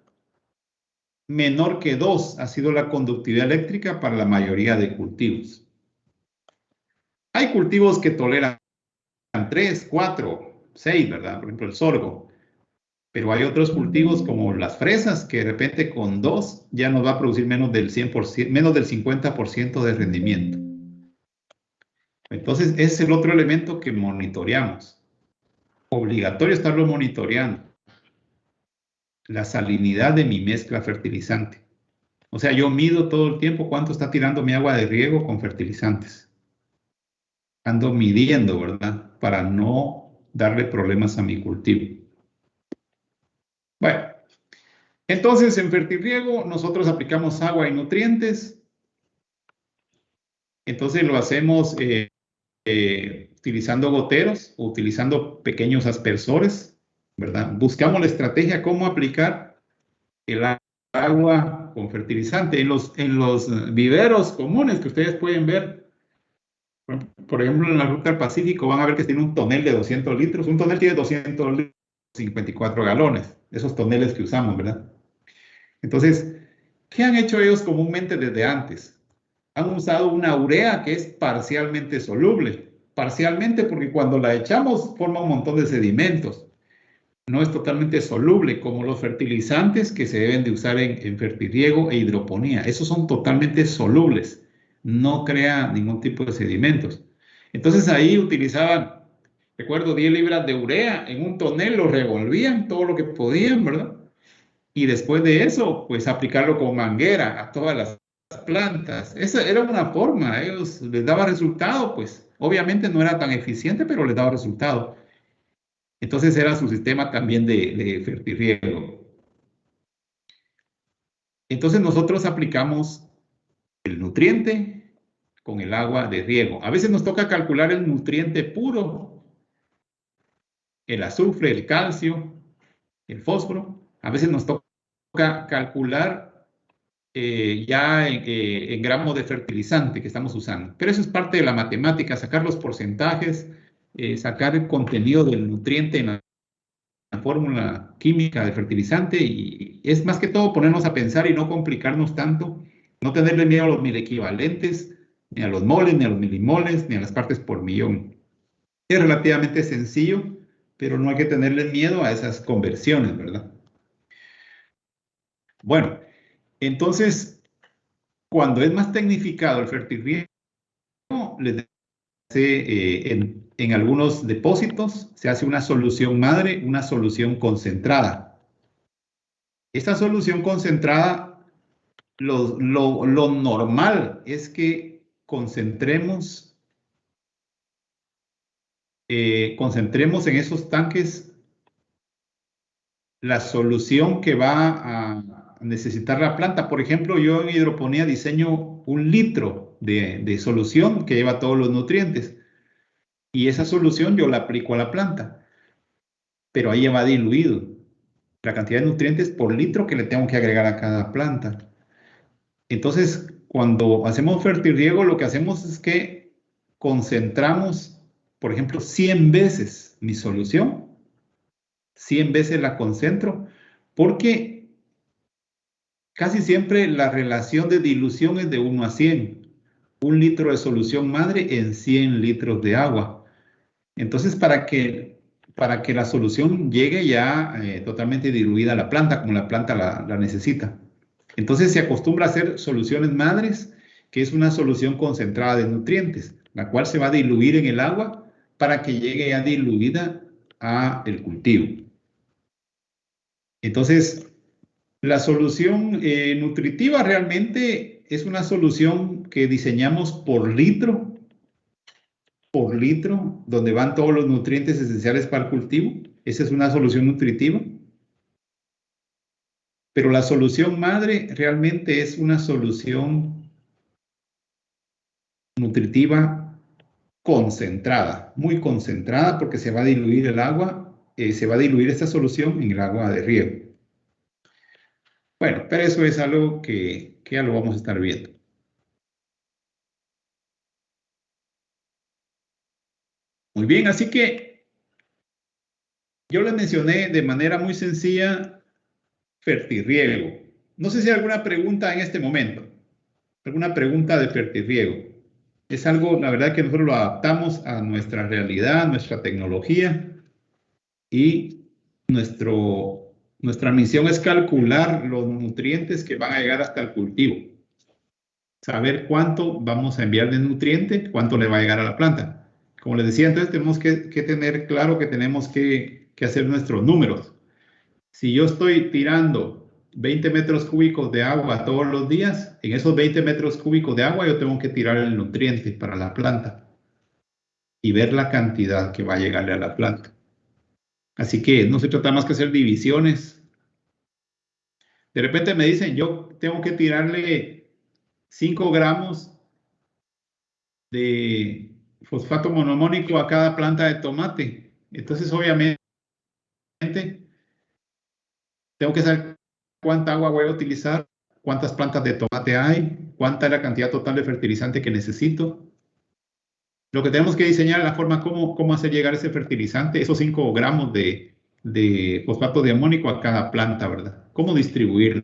A: menor que 2 ha sido la conductividad eléctrica para la mayoría de cultivos. Hay cultivos que toleran 3, 4, 6, ¿verdad? Por ejemplo, el sorgo. Pero hay otros cultivos como las fresas que de repente con 2 ya nos va a producir menos del 100%, menos del 50% de rendimiento. Entonces, ese es el otro elemento que monitoreamos. Obligatorio estarlo monitoreando. La salinidad de mi mezcla fertilizante. O sea, yo mido todo el tiempo cuánto está tirando mi agua de riego con fertilizantes. Ando midiendo, ¿verdad? Para no darle problemas a mi cultivo. Bueno, entonces en fertirriego nosotros aplicamos agua y nutrientes. Entonces lo hacemos utilizando goteros o utilizando pequeños aspersores, ¿verdad? Buscamos la estrategia cómo aplicar el agua con fertilizante. En los viveros comunes que ustedes pueden ver, por ejemplo, en la ruta del Pacífico van a ver que tiene un tonel de 200 litros. Un tonel tiene 200 litros, 54 galones. Esos toneles que usamos, ¿verdad? Entonces, ¿qué han hecho ellos comúnmente desde antes? Han usado una urea que es parcialmente soluble. Parcialmente porque cuando la echamos forma un montón de sedimentos. No es totalmente soluble como los fertilizantes que se deben de usar en fertirriego e hidroponía. Esos son totalmente solubles. No crea ningún tipo de sedimentos. Entonces ahí utilizaban, recuerdo, 10 libras de urea en un tonel, lo revolvían todo lo que podían, ¿verdad? Y después de eso, pues aplicarlo con manguera a todas las plantas. Esa era una forma, a ellos les daba resultado, pues obviamente no era tan eficiente, pero les daba resultado. Entonces era su sistema también de fertirriego. Entonces nosotros aplicamos el nutriente con el agua de riego. A veces nos toca calcular el nutriente puro, el azufre, el calcio, el fósforo. A veces nos toca calcular ya en gramos de fertilizante que estamos usando. Pero eso es parte de la matemática, sacar los porcentajes, sacar el contenido del nutriente en la fórmula química de fertilizante, y es más que todo ponernos a pensar y no complicarnos tanto, no tenerle miedo a los milequivalentes, ni a los moles, ni a los milimoles, ni a las partes por millón. Es relativamente sencillo, pero no hay que tenerle miedo a esas conversiones, ¿verdad? Bueno, entonces, cuando es más tecnificado el fertirriego, les en algunos depósitos se hace una solución madre, una solución concentrada. Esta solución concentrada, lo normal es que concentremos en esos tanques la solución que va a necesitar la planta. Por ejemplo, yo en hidroponía diseño 1 litro de solución que lleva todos los nutrientes. Y esa solución yo la aplico a la planta. Pero ahí va diluido la cantidad de nutrientes por litro que le tengo que agregar a cada planta. Entonces, cuando hacemos fertirriego, lo que hacemos es que concentramos, por ejemplo, 100 veces mi solución. 100 veces la concentro, porque casi siempre la relación de dilución es de 1 a 100. 1 litro de solución madre en 100 litros de agua. Entonces, para que la solución llegue ya totalmente diluida a la planta, como la planta la necesita. Entonces, se acostumbra a hacer soluciones madres, que es una solución concentrada de nutrientes, la cual se va a diluir en el agua para que llegue ya diluida al cultivo. Entonces, la solución nutritiva realmente es una solución que diseñamos por litro, donde van todos los nutrientes esenciales para el cultivo. Esa es una solución nutritiva. Pero la solución madre realmente es una solución nutritiva concentrada, muy concentrada, porque se va a diluir el agua, se va a diluir esta solución en el agua de riego. Bueno, pero eso es algo que ya lo vamos a estar viendo. Muy bien, así que yo les mencioné de manera muy sencilla fertirriego. No sé si hay alguna pregunta en este momento. ¿Alguna pregunta de fertirriego? Es algo, la verdad, que nosotros lo adaptamos a nuestra realidad, nuestra tecnología, y nuestra misión es calcular los nutrientes que van a llegar hasta el cultivo. Saber cuánto vamos a enviar de nutriente, cuánto le va a llegar a la planta. Como les decía, entonces tenemos que tener claro que tenemos que hacer nuestros números. Si yo estoy tirando 20 metros cúbicos de agua todos los días, en esos 20 metros cúbicos de agua yo tengo que tirar el nutriente para la planta y ver la cantidad que va a llegarle a la planta. Así que no se trata más que hacer divisiones. De repente me dicen, yo tengo que tirarle 5 gramos de fosfato monoamónico a cada planta de tomate. Entonces, obviamente, tengo que saber cuánta agua voy a utilizar, cuántas plantas de tomate hay, cuánta es la cantidad total de fertilizante que necesito. Lo que tenemos que diseñar es la forma cómo hacer llegar ese fertilizante, esos 5 gramos de fosfato de amónico a cada planta, ¿verdad? Cómo distribuirlo.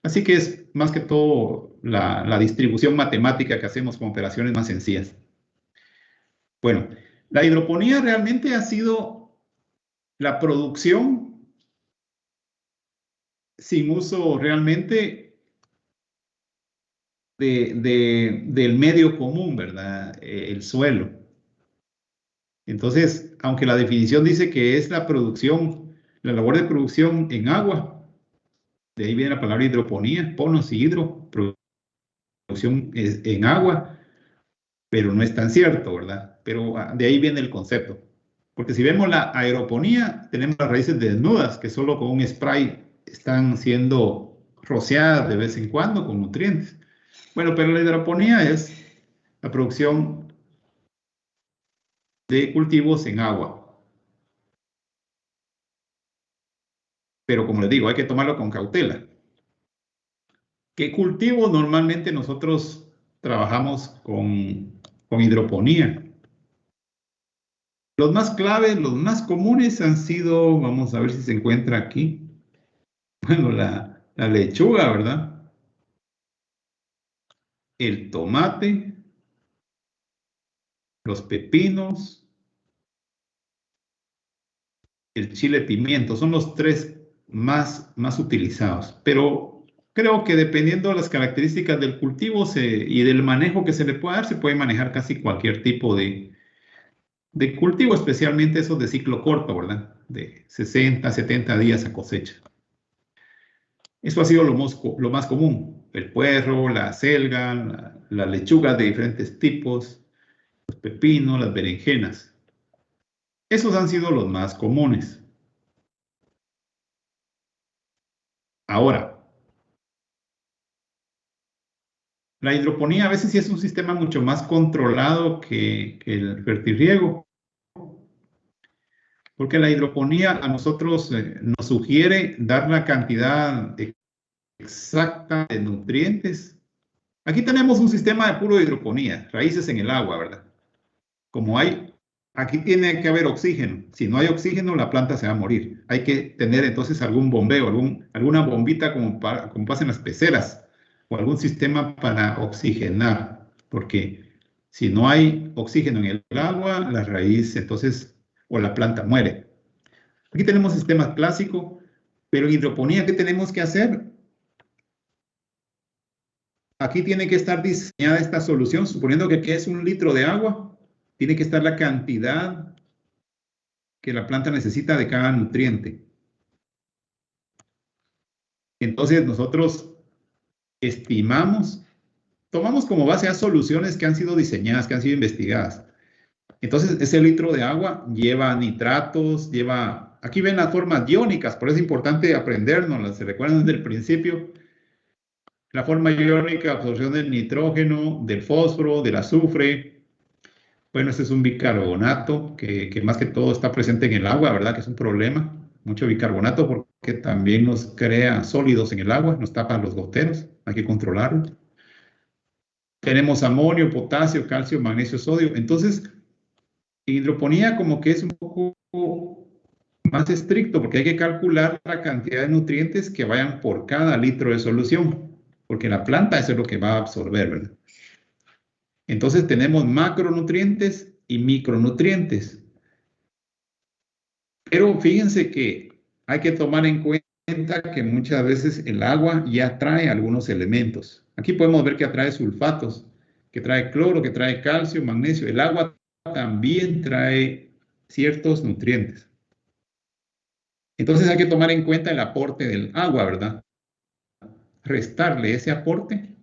A: Así que es más que todo la distribución matemática que hacemos con operaciones más sencillas. Bueno, la hidroponía realmente ha sido la producción sin uso realmente del medio común, ¿verdad? El suelo. Entonces, aunque la definición dice que es la producción, la labor de producción en agua, de ahí viene la palabra hidroponía, ponos y hidro, producción en agua, pero no es tan cierto, ¿verdad? Pero de ahí viene el concepto. Porque si vemos la aeroponía, tenemos las raíces desnudas, que solo con un spray están siendo rociadas de vez en cuando con nutrientes. Bueno, pero la hidroponía es la producción de cultivos en agua. Pero como les digo, hay que tomarlo con cautela. ¿Qué cultivos normalmente nosotros trabajamos con hidroponía? Los más claves, los más comunes han sido, vamos a ver si se encuentra aquí, bueno, la lechuga, ¿verdad? El tomate, los pepinos, el chile pimiento, son los 3 más utilizados. Pero creo que dependiendo de las características del cultivo y del manejo que se le pueda dar, se puede manejar casi cualquier tipo de cultivo, especialmente esos de ciclo corto, ¿verdad? De 60, 70 días a cosecha. Eso ha sido lo más común. El puerro, la selga, las lechugas de diferentes tipos, los pepinos, las berenjenas. Esos han sido los más comunes. Ahora, la hidroponía a veces sí es un sistema mucho más controlado que el fertirriego, porque la hidroponía a nosotros nos sugiere dar la cantidad exacta de nutrientes. Aquí tenemos un sistema de puro hidroponía, raíces en el agua, ¿verdad? Aquí tiene que haber oxígeno. Si no hay oxígeno, la planta se va a morir. Hay que tener entonces algún bombeo, alguna bombita como pasa en las peceras, o algún sistema para oxigenar, porque si no hay oxígeno en el agua, la raíz entonces, o la planta muere. Aquí tenemos sistemas clásicos, pero en hidroponía, ¿qué tenemos que hacer? Aquí tiene que estar diseñada esta solución, suponiendo que es 1 litro de agua, tiene que estar la cantidad que la planta necesita de cada nutriente. Entonces nosotros estimamos, tomamos como base a soluciones que han sido diseñadas, que han sido investigadas. Entonces ese litro de agua lleva nitratos, aquí ven las formas iónicas, por eso es importante aprendernos, se recuerdan desde el principio. La forma iónica, absorción del nitrógeno, del fósforo, del azufre. Bueno, este es un bicarbonato que más que todo está presente en el agua, ¿verdad? Que es un problema. Mucho bicarbonato porque también nos crea sólidos en el agua, nos tapa los goteros, hay que controlarlo. Tenemos amonio, potasio, calcio, magnesio, sodio. Entonces, hidroponía como que es un poco más estricto porque hay que calcular la cantidad de nutrientes que vayan por cada litro de solución, porque la planta eso es lo que va a absorber, ¿verdad? Entonces tenemos macronutrientes y micronutrientes. Pero fíjense que hay que tomar en cuenta que muchas veces el agua ya trae algunos elementos. Aquí podemos ver que trae sulfatos, que trae cloro, que trae calcio, magnesio. El agua también trae ciertos nutrientes. Entonces hay que tomar en cuenta el aporte del agua, ¿verdad? Restarle ese aporte.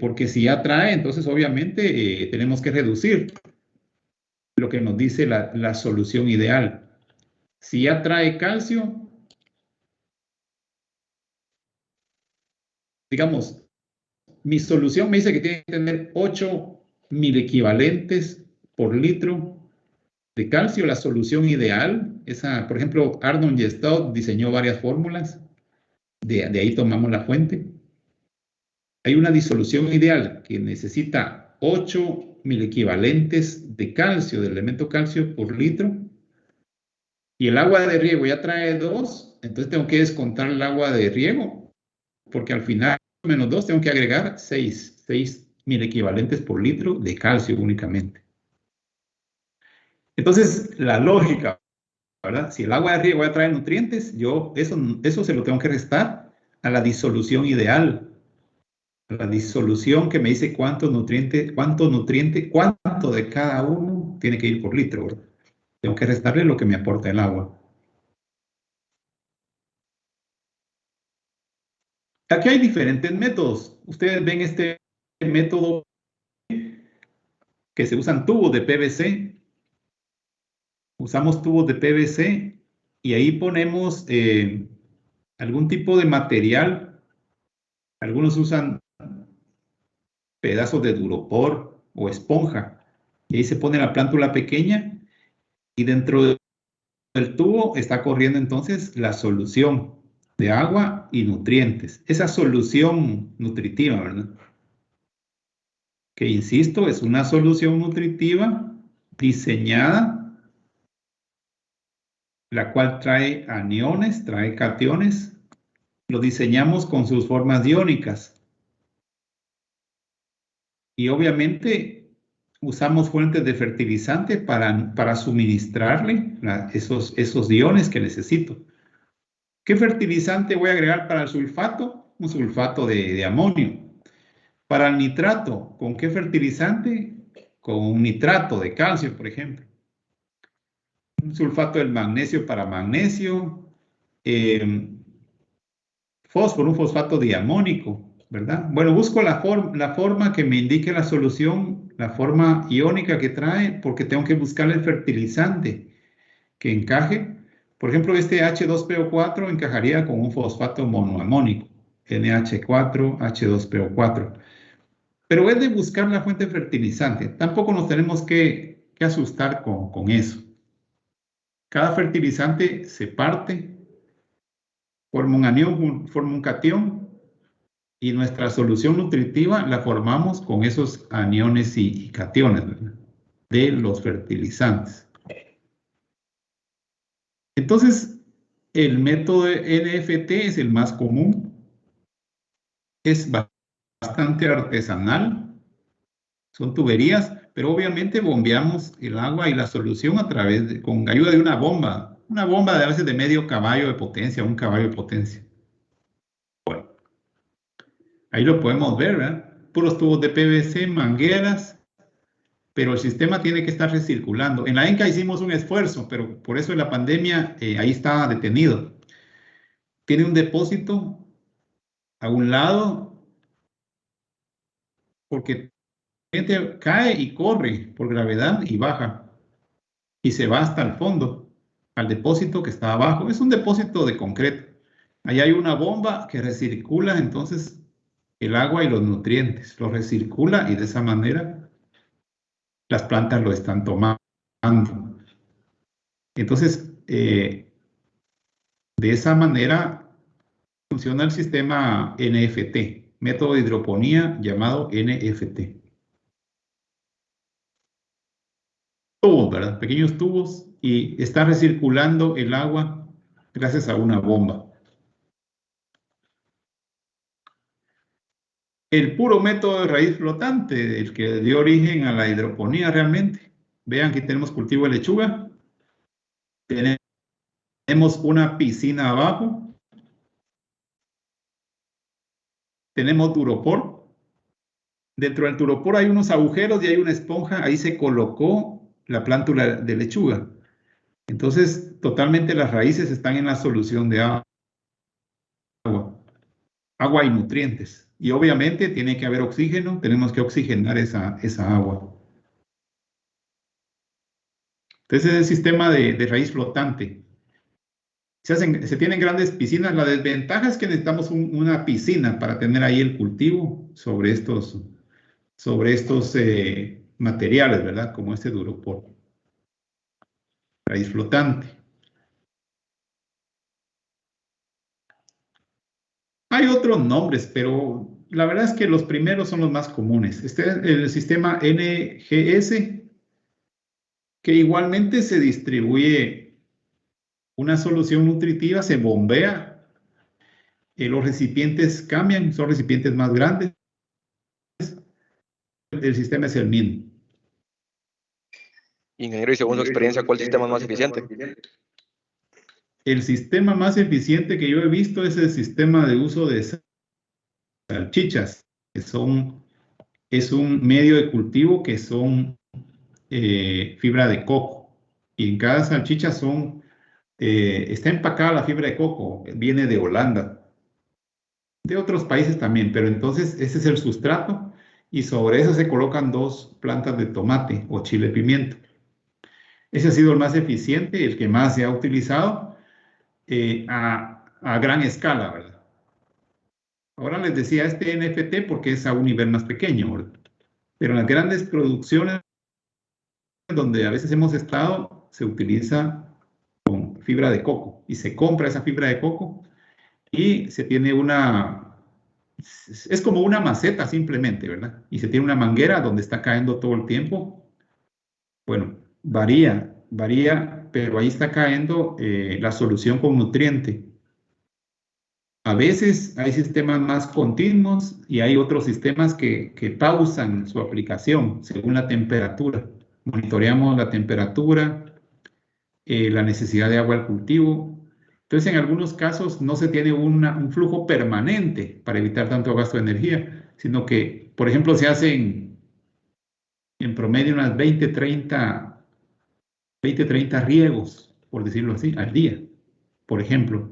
A: Porque si ya trae, entonces obviamente tenemos que reducir lo que nos dice la solución ideal. Si ya trae calcio, digamos, mi solución me dice que tiene que tener 8 milequivalentes por litro de calcio. La solución ideal, por ejemplo, Arnold y Stout diseñó varias fórmulas, de ahí tomamos la fuente. Hay una disolución ideal que necesita 8 milequivalentes de calcio, del elemento calcio por litro. Y el agua de riego ya trae 2, entonces tengo que descontar el agua de riego, porque al final, menos 2, tengo que agregar 6 milequivalentes por litro de calcio únicamente. Entonces, la lógica, ¿verdad? Si el agua de riego ya trae nutrientes, eso se lo tengo que restar a la disolución ideal. La disolución que me dice cuánto de cada uno tiene que ir por litro, ¿verdad? Tengo que restarle lo que me aporta el agua. Aquí hay diferentes métodos. Ustedes ven este método que se usan tubos de PVC. Usamos tubos de PVC y ahí ponemos algún tipo de material. Algunos usan pedazos de duropor o esponja. Y ahí se pone la plántula pequeña y dentro del tubo está corriendo entonces la solución de agua y nutrientes. Esa solución nutritiva, ¿verdad? Que insisto, es una solución nutritiva diseñada, la cual trae aniones, trae cationes. Lo diseñamos con sus formas iónicas. Y obviamente usamos fuentes de fertilizante para suministrarle esos iones que necesito. ¿Qué fertilizante voy a agregar para el sulfato? Un sulfato de amonio. Para el nitrato, ¿con qué fertilizante? Con un nitrato de calcio, por ejemplo. Un sulfato del magnesio para magnesio. Fósforo, un fosfato diamónico, ¿verdad? Bueno, busco la forma que me indique la solución, la forma iónica que trae, porque tengo que buscar el fertilizante que encaje. Por ejemplo, este H2PO4 encajaría con un fosfato monoamónico, NH4, H2PO4. Pero es de buscar la fuente fertilizante. Tampoco nos tenemos que asustar con eso. Cada fertilizante se parte, forma un anión, forma un catión, y nuestra solución nutritiva la formamos con esos aniones y cationes, ¿verdad?, de los fertilizantes. Entonces, el método NFT es el más común. Es bastante artesanal. Son tuberías, pero obviamente bombeamos el agua y la solución con ayuda de una bomba de a veces de medio caballo de potencia, un caballo de potencia. Bueno, ahí lo podemos ver, ¿verdad? Puros tubos de PVC, mangueras, pero el sistema tiene que estar recirculando. En la ENCA hicimos un esfuerzo, pero por eso en la pandemia ahí estaba detenido. Tiene un depósito a un lado, porque cae y corre por gravedad y baja, y se va hasta el fondo, al depósito que está abajo. Es un depósito de concreto. Ahí hay una bomba que recircula entonces el agua y los nutrientes. Lo recircula y de esa manera las plantas lo están tomando. Entonces, de esa manera funciona el sistema NFT, método de hidroponía llamado NFT. Tubos, ¿verdad? Pequeños tubos, y está recirculando el agua gracias a una bomba. El puro método de raíz flotante, el que dio origen a la hidroponía realmente. Vean que tenemos cultivo de lechuga. Tenemos una piscina abajo. Tenemos duropor. Dentro del duropor hay unos agujeros y hay una esponja. Ahí se colocó la plántula de lechuga. Entonces, totalmente las raíces están en la solución de agua y nutrientes. Y obviamente tiene que haber oxígeno. Tenemos que oxigenar esa agua. Entonces es el sistema de raíz flotante. Se tienen grandes piscinas. La desventaja es que necesitamos una piscina para tener ahí el cultivo sobre estos materiales, ¿verdad? Como este duropor. Raíz flotante. Hay otros nombres, pero la verdad es que los primeros son los más comunes. Este es el sistema NGS, que igualmente se distribuye una solución nutritiva, se bombea, los recipientes cambian, son recipientes más grandes. El sistema es el mismo.
D: Ingeniero, y según su experiencia, ¿cuál sistema es más eficiente?
A: El sistema más eficiente que yo he visto es el sistema de uso de salchichas, que es un medio de cultivo que son fibra de coco. Y en cada salchicha está empacada la fibra de coco, viene de Holanda, de otros países también, pero entonces ese es el sustrato y sobre eso se colocan 2 plantas de tomate o chile pimiento. Ese ha sido el más eficiente, el que más se ha utilizado a gran escala, ¿verdad? Ahora les decía este NFT porque es a un nivel más pequeño, ¿verdad? Pero en las grandes producciones donde a veces hemos estado, se utiliza con fibra de coco y se compra esa fibra de coco y se tiene es como una maceta simplemente, ¿verdad? Y se tiene una manguera donde está cayendo todo el tiempo. Bueno, varía, pero ahí está cayendo la solución con nutriente. A veces hay sistemas más continuos y hay otros sistemas que pausan su aplicación según la temperatura. Monitoreamos la temperatura, la necesidad de agua al cultivo Entonces, en algunos casos no se tiene un flujo permanente para evitar tanto gasto de energía, sino que, por ejemplo, se hacen en promedio unas 20, 30 riegos, por decirlo así, al día, por ejemplo.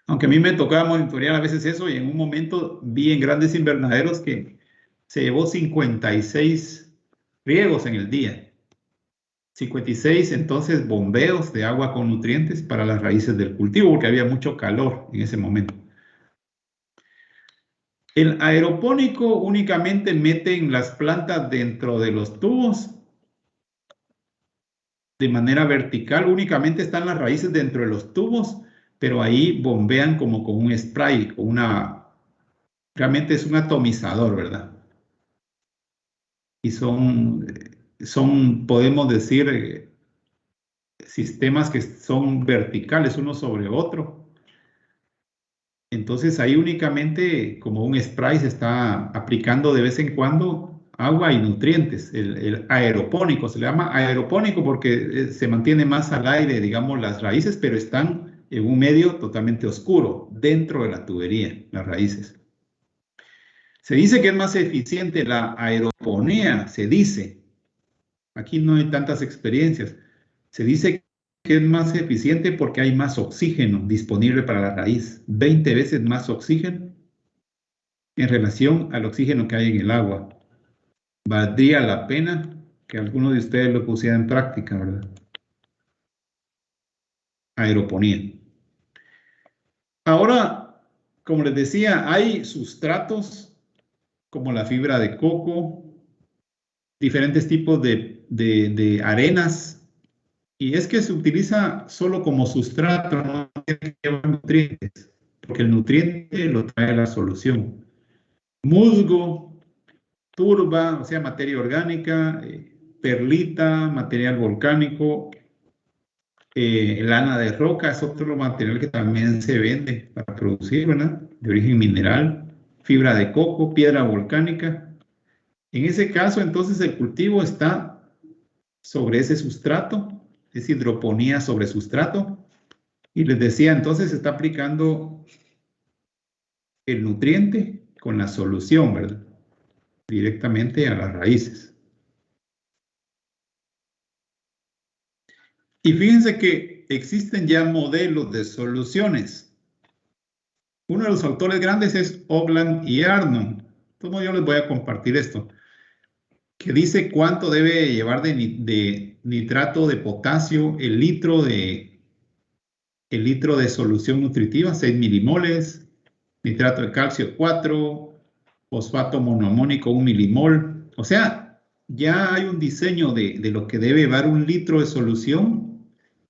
A: Aunque a mí me tocaba monitorear a veces eso y en un momento vi en grandes invernaderos que se llevó 56 riegos en el día. 56 entonces bombeos de agua con nutrientes para las raíces del cultivo porque había mucho calor en ese momento. El aeropónico únicamente meten las plantas dentro de los tubos de manera vertical, únicamente están las raíces dentro de los tubos, pero ahí bombean como con un spray, con realmente es un atomizador, ¿verdad? Y podemos decir, sistemas que son verticales uno sobre otro. Entonces ahí únicamente como un spray se está aplicando de vez en cuando agua y nutrientes. El aeropónico, se le llama aeropónico porque se mantiene más al aire, digamos, las raíces, pero están en un medio totalmente oscuro, dentro de la tubería, las raíces. Se dice que es más eficiente la aeroponía, se dice. Aquí no hay tantas experiencias. Se dice que es más eficiente porque hay más oxígeno disponible para la raíz. 20 veces más oxígeno en relación al oxígeno que hay en el agua. Valdría la pena que alguno de ustedes lo pusiera en práctica, ¿verdad? Aeroponía. Ahora, como les decía, hay sustratos como la fibra de coco, diferentes tipos de arenas. Y es que se utiliza solo como sustrato, no tiene que llevar nutrientes, porque el nutriente lo trae la solución. Musgo, turba, o sea, materia orgánica, perlita, material volcánico, lana de roca es otro material que también se vende para producir, ¿verdad? De origen mineral, fibra de coco, piedra volcánica. En ese caso, entonces, el cultivo está sobre ese sustrato, es hidroponía sobre sustrato. Y les decía, entonces se está aplicando el nutriente con la solución, ¿verdad? Directamente a las raíces. Y fíjense que existen ya modelos de soluciones. Uno de los autores grandes es Ogland y Arnold. Entonces yo les voy a compartir esto, que dice cuánto debe llevar de nitrato de potasio el litro de solución nutritiva, 6 milimoles, nitrato de calcio 4, fosfato monoamónico 1 milimol. O sea, ya hay un diseño de lo que debe llevar un litro de solución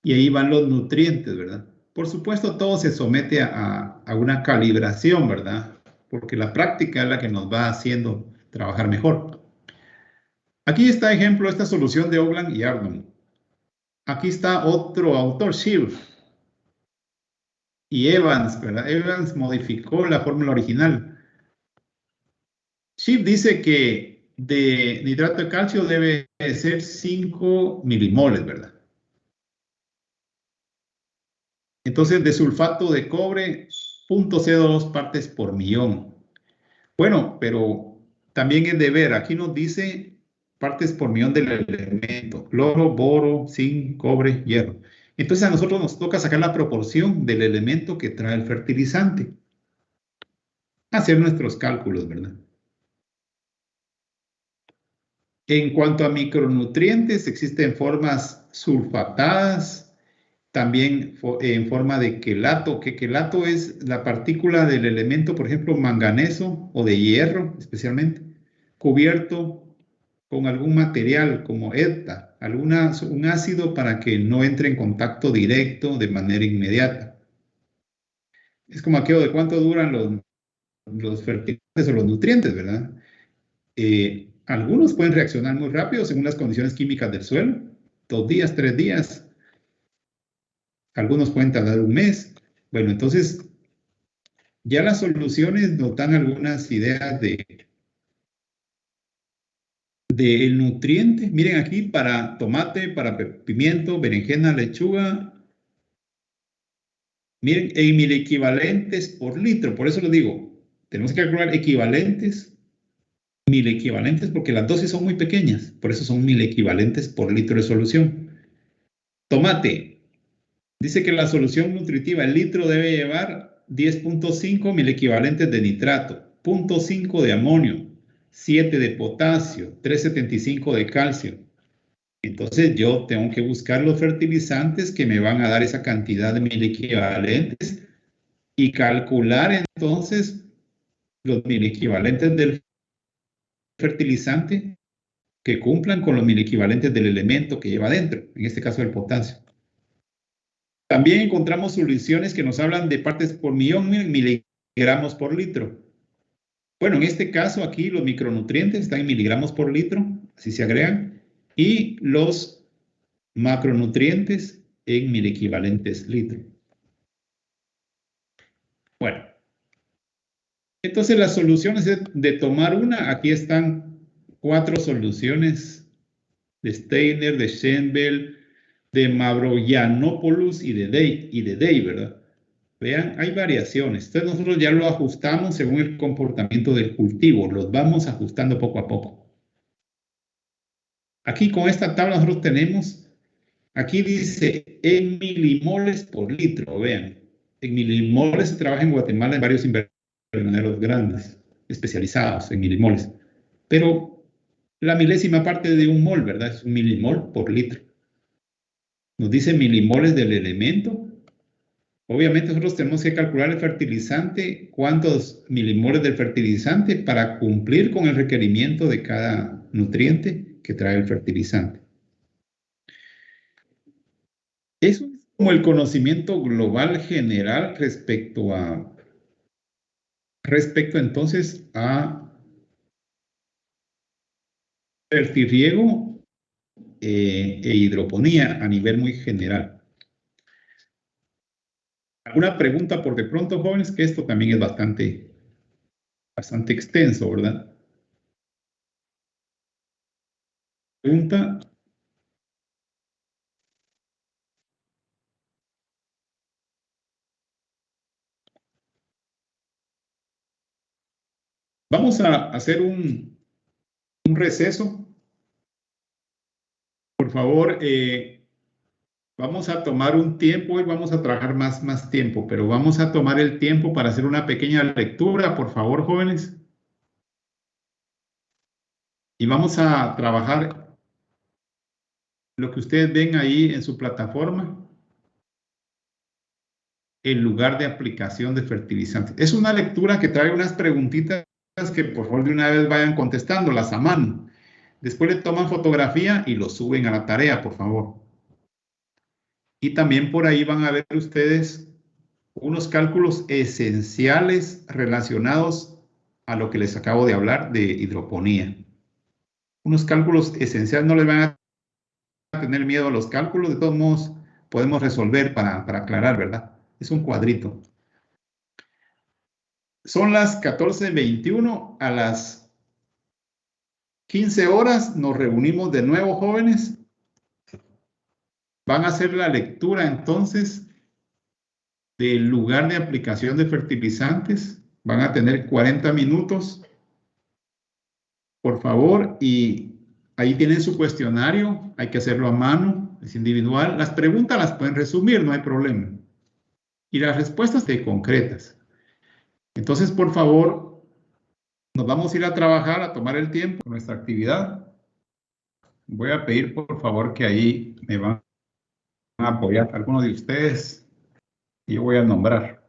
A: y ahí van los nutrientes, ¿verdad? Por supuesto, todo se somete a una calibración, ¿verdad? Porque la práctica es la que nos va haciendo trabajar mejor. Aquí está ejemplo esta solución de Ogland y Arnold. Aquí está otro autor, Schiff y Evans, ¿verdad? Evans modificó la fórmula original. Schiff dice que de nitrato de calcio debe ser 5 milimoles, ¿verdad? Entonces, de sulfato de cobre, 0.02 partes por millón. Bueno, pero también es de ver, aquí nos dice partes por millón del elemento, cloro, boro, zinc, cobre, hierro. Entonces a nosotros nos toca sacar la proporción del elemento que trae el fertilizante. Hacer nuestros cálculos, ¿verdad? En cuanto a micronutrientes, existen formas sulfatadas, también en forma de quelato, que quelato es la partícula del elemento, por ejemplo, manganeso o de hierro especialmente, cubierto con algún material como ETA, un ácido para que no entre en contacto directo de manera inmediata. Es como aquello de cuánto duran los fertilizantes o los nutrientes, ¿verdad? Algunos pueden reaccionar muy rápido según las condiciones químicas del suelo, 2 días, 3 días. Algunos pueden tardar un mes. Bueno, entonces ya las soluciones nos dan algunas ideas del nutriente. Miren aquí para tomate, para pimiento, berenjena, lechuga, Miren, en milequivalentes por litro, por eso lo digo, tenemos que calcular equivalentes, milequivalentes, porque las dosis son muy pequeñas, por eso son milequivalentes por litro de solución. Tomate, dice que la solución nutritiva, el litro debe llevar 10.5 milequivalentes de nitrato, 0.5 de amonio, 7 de potasio, 3,75 de calcio. Entonces yo tengo que buscar los fertilizantes que me van a dar esa cantidad de milequivalentes y calcular entonces los milequivalentes del fertilizante que cumplan con los milequivalentes del elemento que lleva dentro, en este caso el potasio. También encontramos soluciones que nos hablan de partes por millón, miligramos por litro. Bueno, en este caso aquí los micronutrientes están en miligramos por litro, así se agregan, y los macronutrientes en milequivalentes litro. Bueno, entonces las soluciones de tomar una, aquí están 4 soluciones de Steiner, de Schenbel, de Mavroyiannopoulos y de Day, ¿verdad? Vean, hay variaciones. Entonces nosotros ya lo ajustamos según el comportamiento del cultivo. Los vamos ajustando poco a poco. Aquí con esta tabla nosotros tenemos, aquí dice en milimoles por litro, vean. En milimoles se trabaja en Guatemala en varios invernaderos grandes, especializados en milimoles. Pero la milésima parte de un mol, ¿verdad? Es un milimol por litro. Nos dice milimoles del elemento. Obviamente nosotros tenemos que calcular el fertilizante, cuántos milimoles del fertilizante para cumplir con el requerimiento de cada nutriente que trae el fertilizante. Eso es como el conocimiento global general respecto entonces a fertirriego e hidroponía a nivel muy general. ¿Alguna pregunta por de pronto, jóvenes? Que esto también es bastante extenso, ¿verdad? Pregunta. Vamos a hacer un receso. Por favor, vamos a tomar un tiempo y vamos a trabajar más tiempo, pero vamos a tomar el tiempo para hacer una pequeña lectura, por favor, jóvenes. Y vamos a trabajar lo que ustedes ven ahí en su plataforma, el lugar de aplicación de fertilizantes. Es una lectura que trae unas preguntitas que por favor de una vez vayan contestándolas a mano. Después le toman fotografía y lo suben a la tarea, por favor. Y también por ahí van a ver ustedes unos cálculos esenciales relacionados a lo que les acabo de hablar de hidroponía. Unos cálculos esenciales, no les van a tener miedo a los cálculos, de todos modos podemos resolver para aclarar, ¿verdad? Es un cuadrito. Son las 14:21, a las 15 horas nos reunimos de nuevo, jóvenes. Van a hacer la lectura entonces del lugar de aplicación de fertilizantes. Van a tener 40 minutos, por favor, y ahí tienen su cuestionario. Hay que hacerlo a mano, es individual. Las preguntas las pueden resumir, no hay problema. Y las respuestas de concretas. Entonces, por favor, nos vamos a ir a trabajar, a tomar el tiempo, nuestra actividad. Voy a pedir, por favor, que ahí me van a apoyar algunos de ustedes y yo voy a nombrar.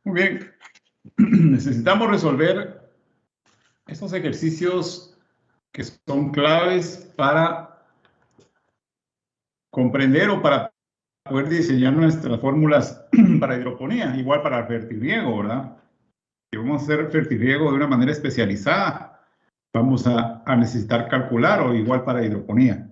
A: Muy bien. necesitamos resolver estos ejercicios que son claves para comprender o para poder diseñar nuestras fórmulas para hidroponía, igual para fertirriego, ¿verdad? Si vamos a hacer fertirriego de una manera especializada, vamos a necesitar calcular, o igual para hidroponía.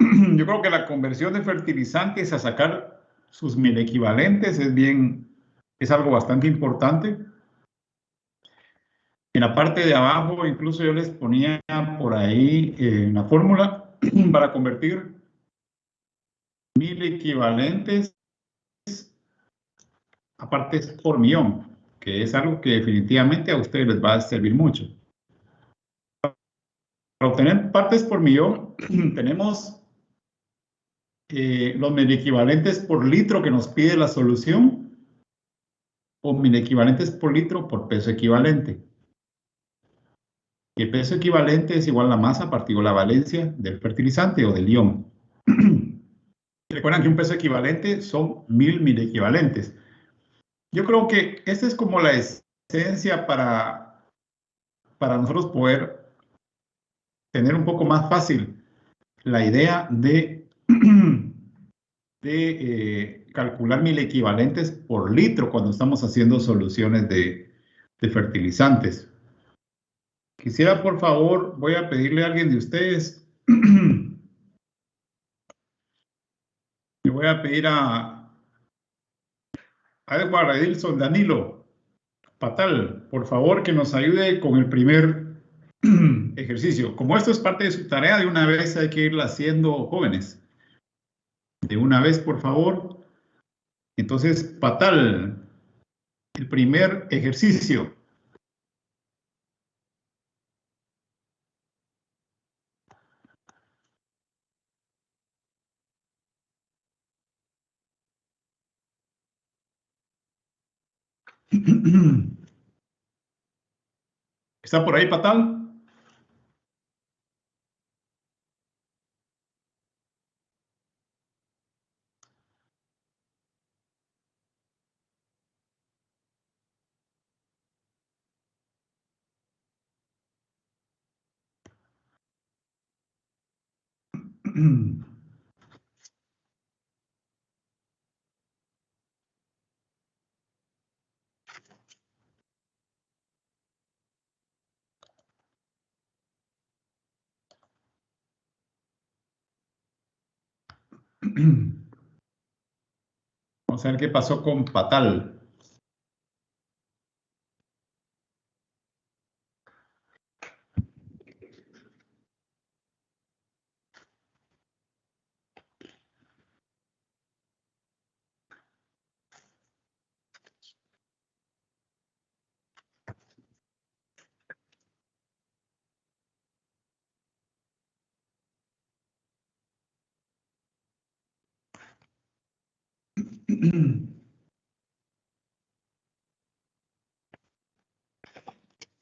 A: Yo creo que la conversión de fertilizantes a sacar sus mil equivalentes es algo bastante importante. En la parte de abajo, incluso yo les ponía por ahí una fórmula para convertir 1000 equivalentes a partes por millón, que es algo que definitivamente a ustedes les va a servir mucho. Para obtener partes por millón, tenemos los mil equivalentes por litro que nos pide la solución, o mil equivalentes por litro por peso equivalente. Y el peso equivalente es igual a la masa partido la valencia del fertilizante o del ion. Recuerdan que un peso equivalente son 1000 equivalentes. Yo creo que esta es como la esencia para nosotros poder tener un poco más fácil la idea de calcular 1000 equivalentes por litro cuando estamos haciendo soluciones de fertilizantes. Quisiera, por favor, voy a pedirle a alguien de ustedes, le voy a pedir a Edward, a Edilson, Danilo, Patal, por favor, que nos ayude con el primer ejercicio. Como esto es parte de su tarea, de una vez hay que irla haciendo, jóvenes. De una vez, por favor. Entonces, Patal, el primer ejercicio. ¿Está por ahí, Patal? Vamos a ver qué pasó con Patal.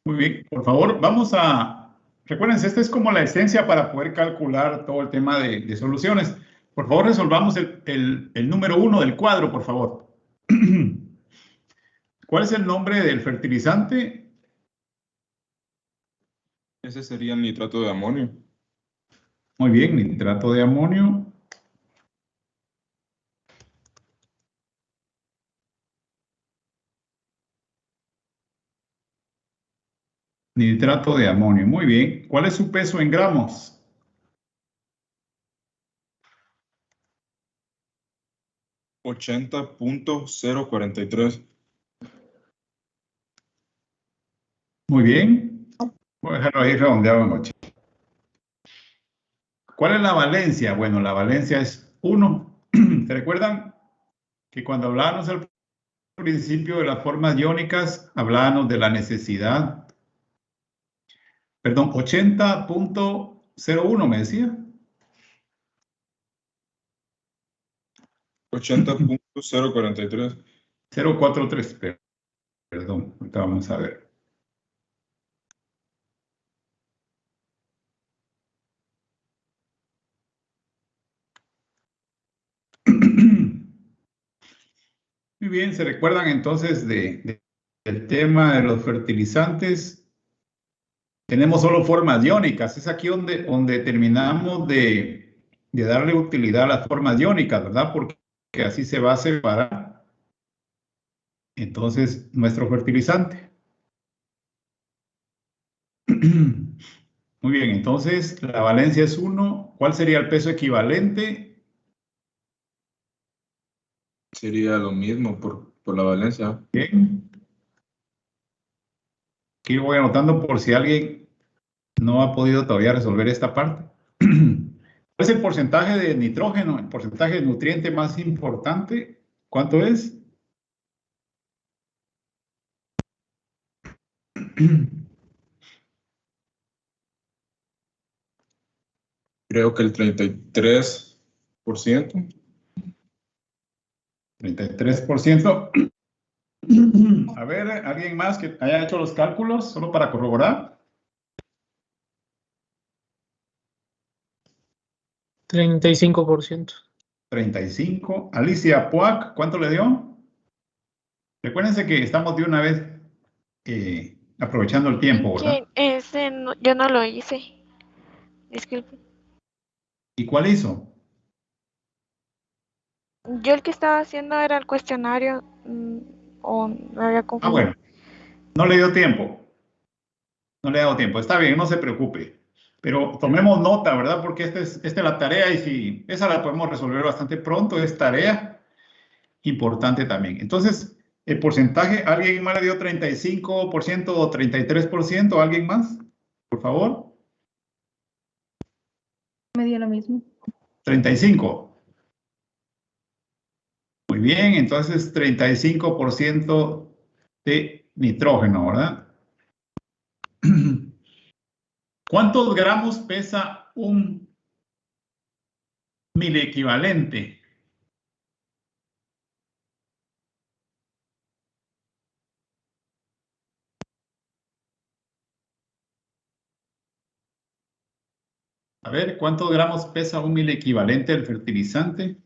A: Muy bien, por favor, recuérdense, esta es como la esencia para poder calcular todo el tema de soluciones. Por favor, resolvamos el número 1 del cuadro, por favor. ¿Cuál es el nombre del fertilizante?
E: Ese sería el nitrato de amonio.
A: Muy bien, nitrato de amonio. Nitrato de amonio, muy bien. ¿Cuál es su peso en gramos?
E: $80.043.
A: Muy bien. Voy a dejarlo ahí redondeado en 8. ¿Cuál es la valencia? Bueno, la valencia es 1. ¿Se recuerdan que cuando hablábamos al principio de las formas iónicas, hablábamos de la necesidad? Perdón, 80.01 me decía.
E: 80.043.
A: 043, perdón, ahorita vamos a ver. Muy bien, ¿se recuerdan entonces de el tema de los fertilizantes, tenemos solo formas iónicas. Es aquí donde terminamos de darle utilidad a las formas iónicas, ¿verdad? Porque así se va a separar entonces nuestro fertilizante. Muy bien, entonces la valencia es 1. ¿Cuál sería el peso equivalente?
E: Sería lo mismo por la valencia.
A: Bien. Aquí voy anotando por si alguien no ha podido todavía resolver esta parte. ¿Cuál es el porcentaje de nitrógeno, el porcentaje de nutriente más importante? ¿Cuánto es?
E: Creo que el 33%.
A: 33%. A ver, ¿alguien más que haya hecho los cálculos solo para corroborar?
F: 35%.
A: 35. Alicia Puac, ¿cuánto le dio? Recuérdense que estamos de una vez aprovechando el tiempo, ¿verdad?
C: Que ese yo no lo hice. Disculpe.
A: ¿Y cuál hizo?
C: Yo el que estaba haciendo era el cuestionario o me había
A: Ah,
C: confundido.
A: bueno, no le dio tiempo. No le he dado tiempo. Está bien, no se preocupe. Pero tomemos nota, ¿verdad? Porque esta es la tarea y si esa la podemos resolver bastante pronto, es tarea importante también. Entonces, el porcentaje, ¿alguien más le dio 35% o 33%? ¿Alguien más? Por favor.
G: Me dio lo mismo.
A: 35. Muy bien, entonces 35% de nitrógeno, ¿verdad? ¿Cuántos gramos pesa un miliequivalente? A ver, ¿cuántos gramos pesa un miliequivalente del fertilizante?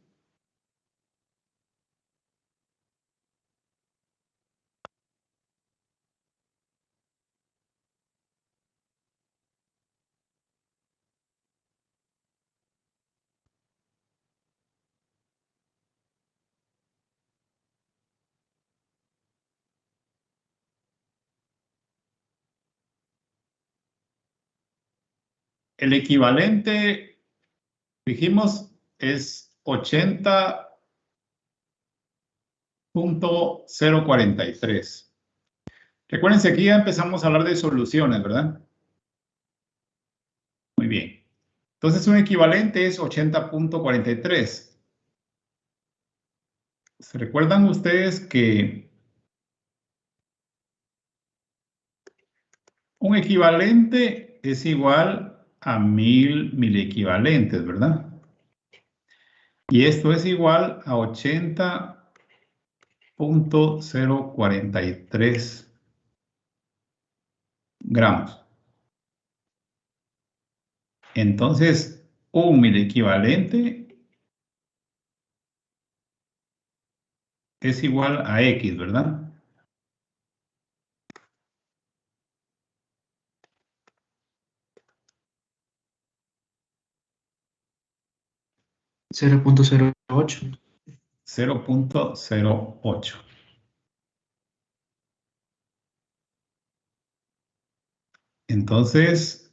A: El equivalente, dijimos, es 80.043. Recuérdense, aquí ya empezamos a hablar de soluciones, ¿verdad? Muy bien. Entonces, un equivalente es 80.43. ¿Se recuerdan ustedes que un equivalente es igual a 1000 miliequivalentes, ¿verdad? Y esto es igual a 80.043 gramos. Entonces, un miliequivalente es igual a X, ¿verdad?
F: $0.08.
A: 0.08. Entonces,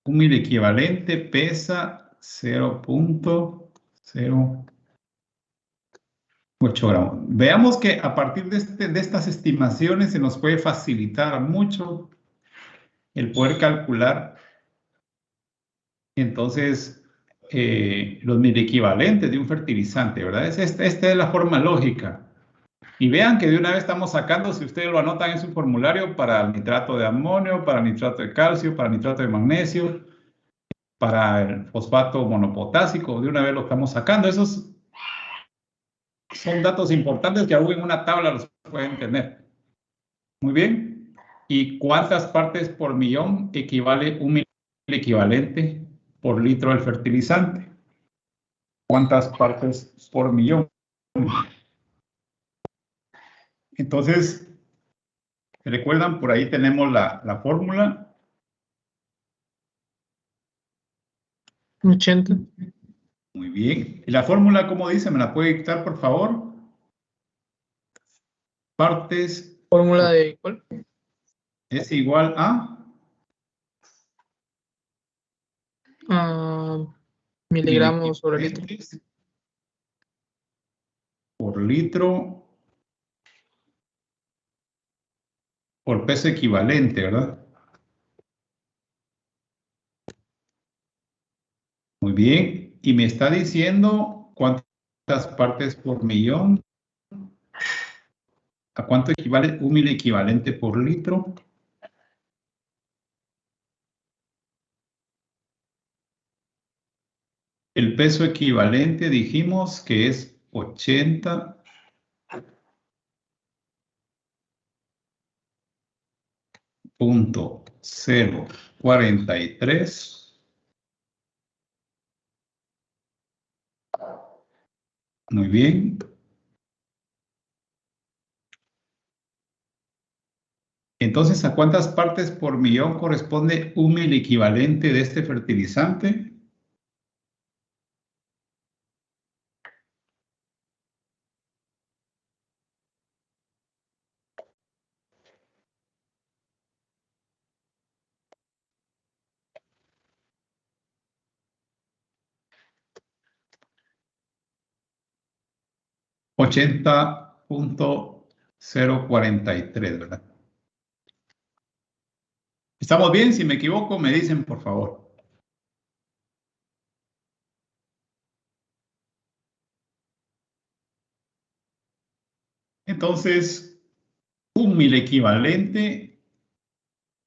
A: un miliequivalente pesa 0.08 gramos. Veamos que a partir de estas estimaciones se nos puede facilitar mucho el poder calcular entonces los miliequivalentes de un fertilizante, ¿verdad? Esta es la forma lógica. Y vean que de una vez estamos sacando, si ustedes lo anotan en su formulario, para el nitrato de amonio, para el nitrato de calcio, para el nitrato de magnesio, para el fosfato monopotásico, de una vez lo estamos sacando. Esos son datos importantes que aún en una tabla los pueden tener. Muy bien. ¿Y cuántas partes por millón equivale un miliequivalente por litro del fertilizante? ¿Cuántas partes por millón? Entonces, ¿recuerdan? Por ahí tenemos la fórmula.
F: 80.
A: Muy bien. ¿Y la fórmula cómo dice? ¿Me la puede dictar, por favor? Partes
F: ¿Fórmula de cuál?
A: es igual a
F: Miligramos sobre litro.
A: por litro por peso equivalente, ¿verdad? Muy bien. Y me está diciendo cuántas partes por millón. ¿A cuánto equivale un mil equivalente por litro? El peso equivalente dijimos que es 80.043. Muy bien. Entonces, ¿a cuántas partes por millón corresponde un mil equivalente de este fertilizante? $80.043, ¿verdad? ¿Estamos bien? Si me equivoco, me dicen, por favor. Entonces, un mil equivalente,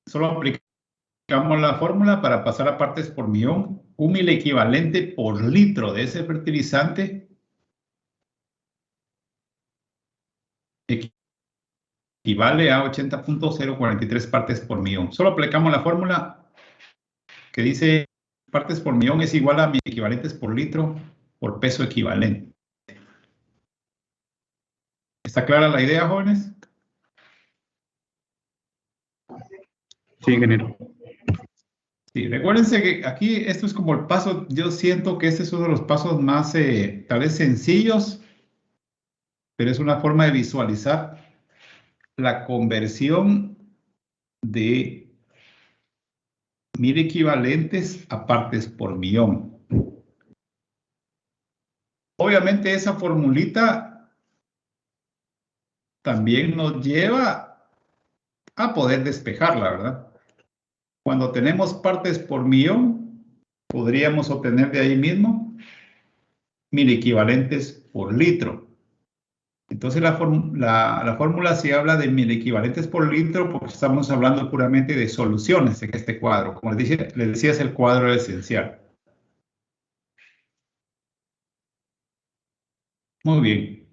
A: solo aplicamos la fórmula para pasar a partes por millón. Un mil equivalente por litro de ese fertilizante equivale a 80.043 partes por millón. Solo aplicamos la fórmula que dice partes por millón es igual a mil equivalentes por litro por peso equivalente. ¿Está clara la idea, jóvenes?
G: Sí, ingeniero.
A: Sí, recuérdense que aquí esto es como el paso, yo siento que este es uno de los pasos más tal vez sencillos, pero es una forma de visualizar la conversión de mil equivalentes a partes por millón. Obviamente esa formulita también nos lleva a poder despejarla, ¿verdad? Cuando tenemos partes por millón, podríamos obtener de ahí mismo mil equivalentes por litro. Entonces la fórmula sí habla de mil equivalentes por litro porque estamos hablando puramente de soluciones en este cuadro. Como les decía, es el cuadro esencial. Muy bien.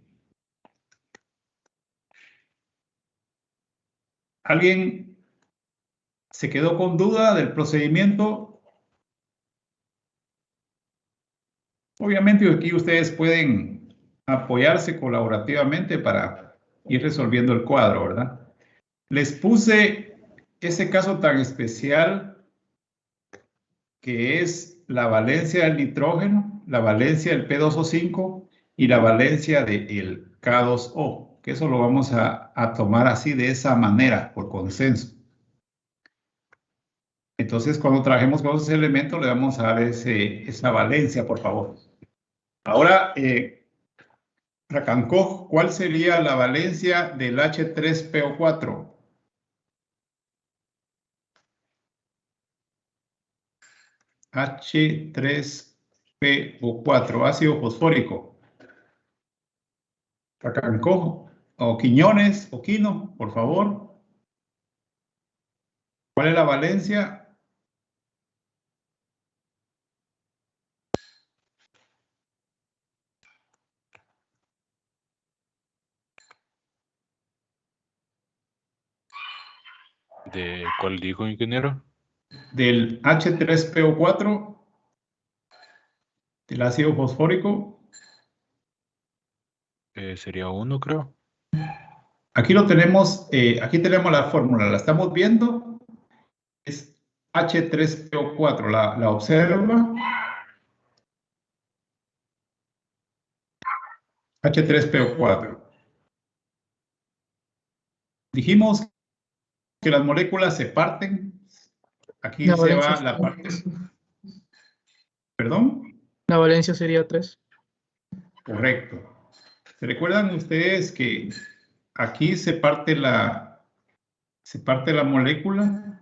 A: ¿Alguien se quedó con duda del procedimiento? Obviamente aquí ustedes pueden apoyarse colaborativamente para ir resolviendo el cuadro, ¿verdad? Les puse ese caso tan especial que es la valencia del nitrógeno, la valencia del P2O5 y la valencia del K2O, que eso lo vamos a tomar así de esa manera, por consenso. Entonces, cuando trabajemos con esos elementos, le vamos a dar esa valencia, por favor. Ahora, Racancoj, ¿cuál sería la valencia del H3PO4? H3PO4, ácido fosfórico. Racancoj, o Quiñones, o Quino, por favor. ¿Cuál es la valencia?
H: ¿De cuál dijo, ingeniero?
A: Del H3PO4, del ácido fosfórico.
H: Sería 1, creo.
A: Aquí lo tenemos, aquí tenemos la fórmula, ¿la estamos viendo? Es H3PO4, ¿la observa? H3PO4. Dijimos que las moléculas se parten. Aquí
F: La
A: se
F: valencia
A: va la
F: es
A: parte.
F: tres.
A: ¿Perdón?
F: La valencia sería 3.
A: Correcto. ¿Se recuerdan ustedes que aquí se parte la molécula?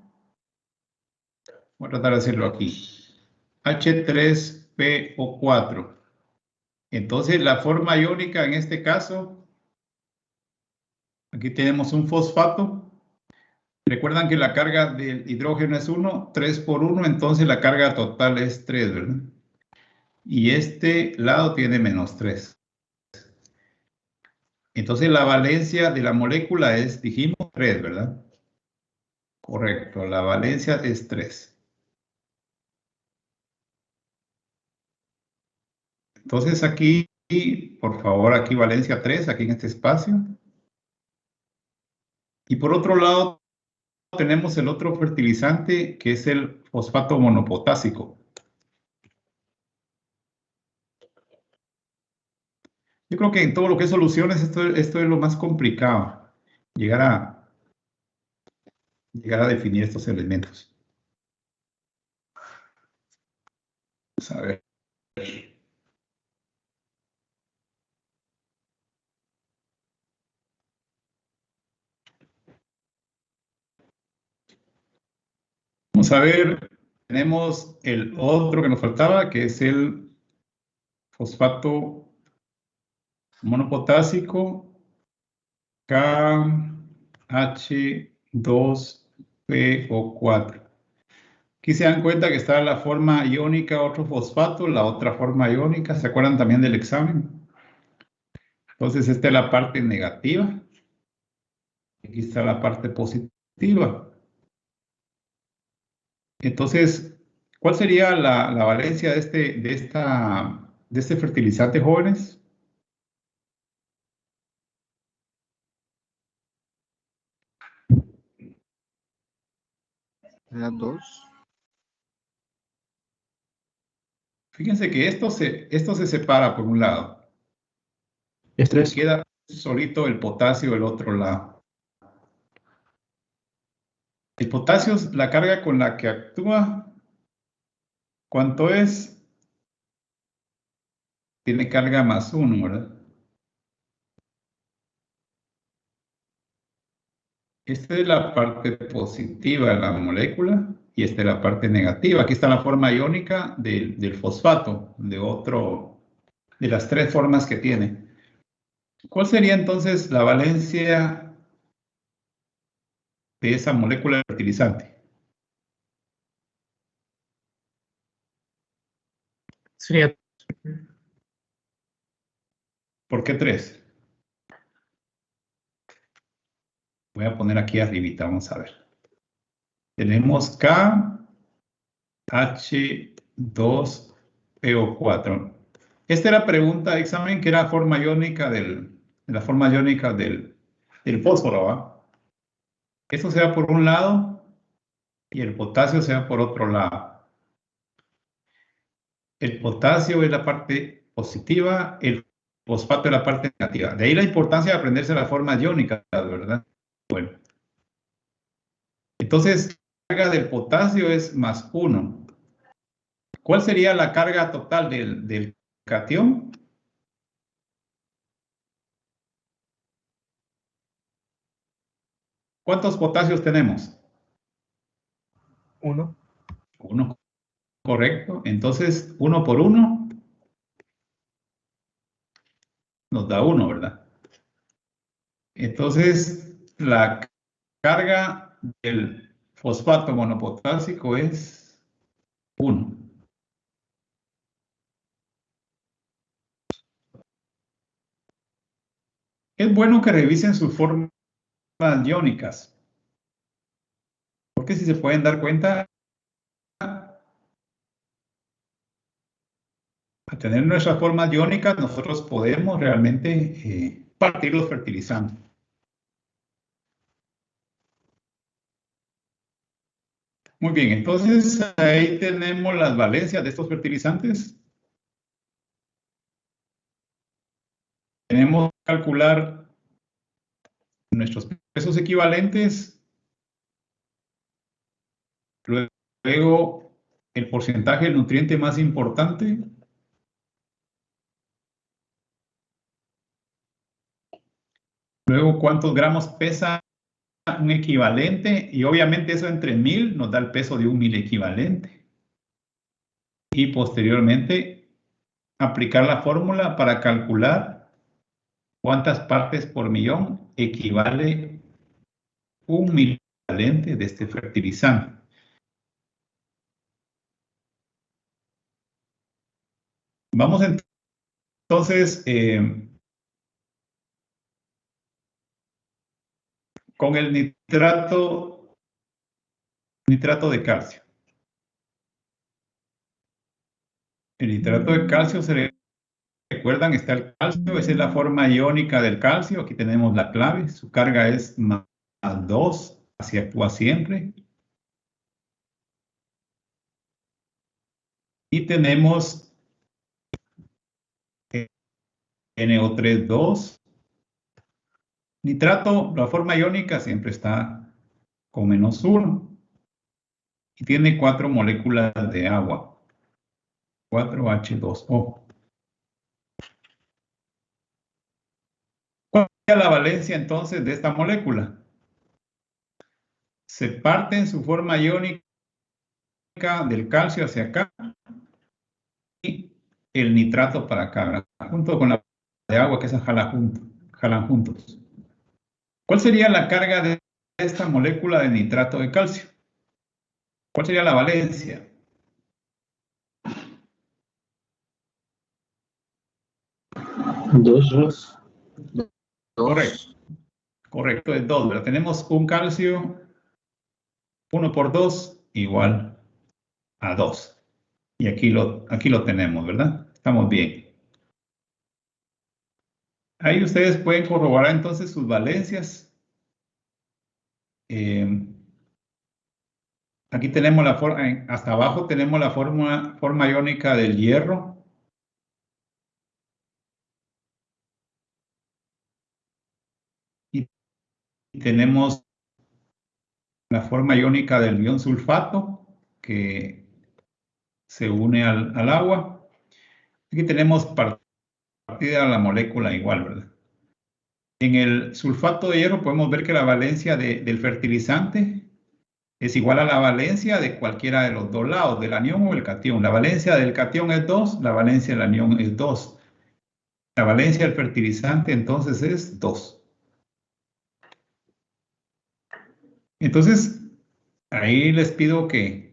A: Voy a tratar de hacerlo aquí. H3PO4. Entonces, la forma iónica en este caso, aquí tenemos un fosfato. Recuerdan que la carga del hidrógeno es 1, 3 por 1, entonces la carga total es 3, ¿verdad? Y este lado tiene menos 3. Entonces, la valencia de la molécula es, dijimos, 3, ¿verdad? Correcto, la valencia es 3. Entonces aquí, por favor, aquí valencia 3, aquí en este espacio. Y por otro lado, tenemos el otro fertilizante que es el fosfato monopotásico. Yo creo que en todo lo que es soluciones, esto es lo más complicado, llegar a definir estos elementos. Vamos a ver. Vamos a ver, tenemos el otro que nos faltaba, que es el fosfato monopotásico KH2PO4. Aquí se dan cuenta que está la forma iónica otro fosfato, la otra forma iónica. ¿Se acuerdan también del examen? Entonces, esta es la parte negativa. Aquí está la parte positiva. Entonces, ¿cuál sería la valencia de este fertilizante, jóvenes?
B: Era 2.
A: Fíjense que esto se separa por un lado.
G: Es 3.
A: Queda solito el potasio del otro lado. El potasio es la carga con la que actúa. ¿Cuánto es? Tiene carga más 1, ¿verdad? Esta es la parte positiva de la molécula y esta es la parte negativa. Aquí está la forma iónica del fosfato, de las 3 formas que tiene. ¿Cuál sería entonces la valencia de esa molécula fertilizante?
F: Sería
A: ¿Por qué 3? Voy a poner aquí arribita, vamos a ver. Tenemos KH2PO4. Esta era pregunta de examen que era forma iónica la forma iónica del fósforo, ¿va? Eso se va por un lado y el potasio se va por otro lado. El potasio es la parte positiva, el fosfato es la parte negativa. De ahí la importancia de aprenderse las formas iónicas, ¿verdad? Bueno. Entonces, la carga del potasio es más 1. ¿Cuál sería la carga total del catión? ¿Cuántos potasios tenemos?
B: 1.
A: 1, correcto. Entonces, 1 por 1 nos da 1, ¿verdad? Entonces, la carga del fosfato monopotásico es 1. Es bueno que revisen sus formas iónicas, porque si se pueden dar cuenta, al tener nuestras formas iónicas, nosotros podemos realmente partir los fertilizantes. Muy bien, entonces ahí tenemos las valencias de estos fertilizantes. Tenemos que calcular nuestros pesos equivalentes. Luego, el porcentaje del nutriente más importante. Luego, cuántos gramos pesa un equivalente. Y obviamente eso entre 1000 nos da el peso de un 1000 equivalente. Y posteriormente, aplicar la fórmula para calcular cuántas partes por millón equivale un 1000 equivalente de este fertilizante. Vamos entonces con el nitrato de calcio. El nitrato de calcio, se recuerdan, está el calcio, esa es la forma iónica del calcio. Aquí tenemos la clave, su carga es más 2, así actúa siempre. Y tenemos NO3,2. Nitrato, la forma iónica siempre está con -1 y tiene 4 moléculas de agua, 4H2O. ¿Cuál es la valencia entonces de esta molécula? Se parte en su forma iónica del calcio hacia acá y el nitrato para acá, ¿verdad? Junto con la de agua que se jalan juntos. ¿Cuál sería la carga de esta molécula de nitrato de calcio? ¿Cuál sería la valencia?
G: Dos.
A: Correcto. Correcto, es 2, ¿verdad? Tenemos un calcio, 1 por 2 igual a 2. Y aquí lo tenemos, ¿verdad? Estamos bien. Ahí ustedes pueden corroborar entonces sus valencias. Aquí tenemos la forma, hasta abajo tenemos la forma iónica del hierro. Y tenemos la forma iónica del ion sulfato, que se une al agua. Aquí tenemos partida la molécula igual, ¿verdad? En el sulfato de hierro podemos ver que la valencia del fertilizante es igual a la valencia de cualquiera de los dos lados, del anión o el catión. La valencia del catión es 2, la valencia del anión es 2. La valencia del fertilizante entonces es 2. Entonces, ahí les pido que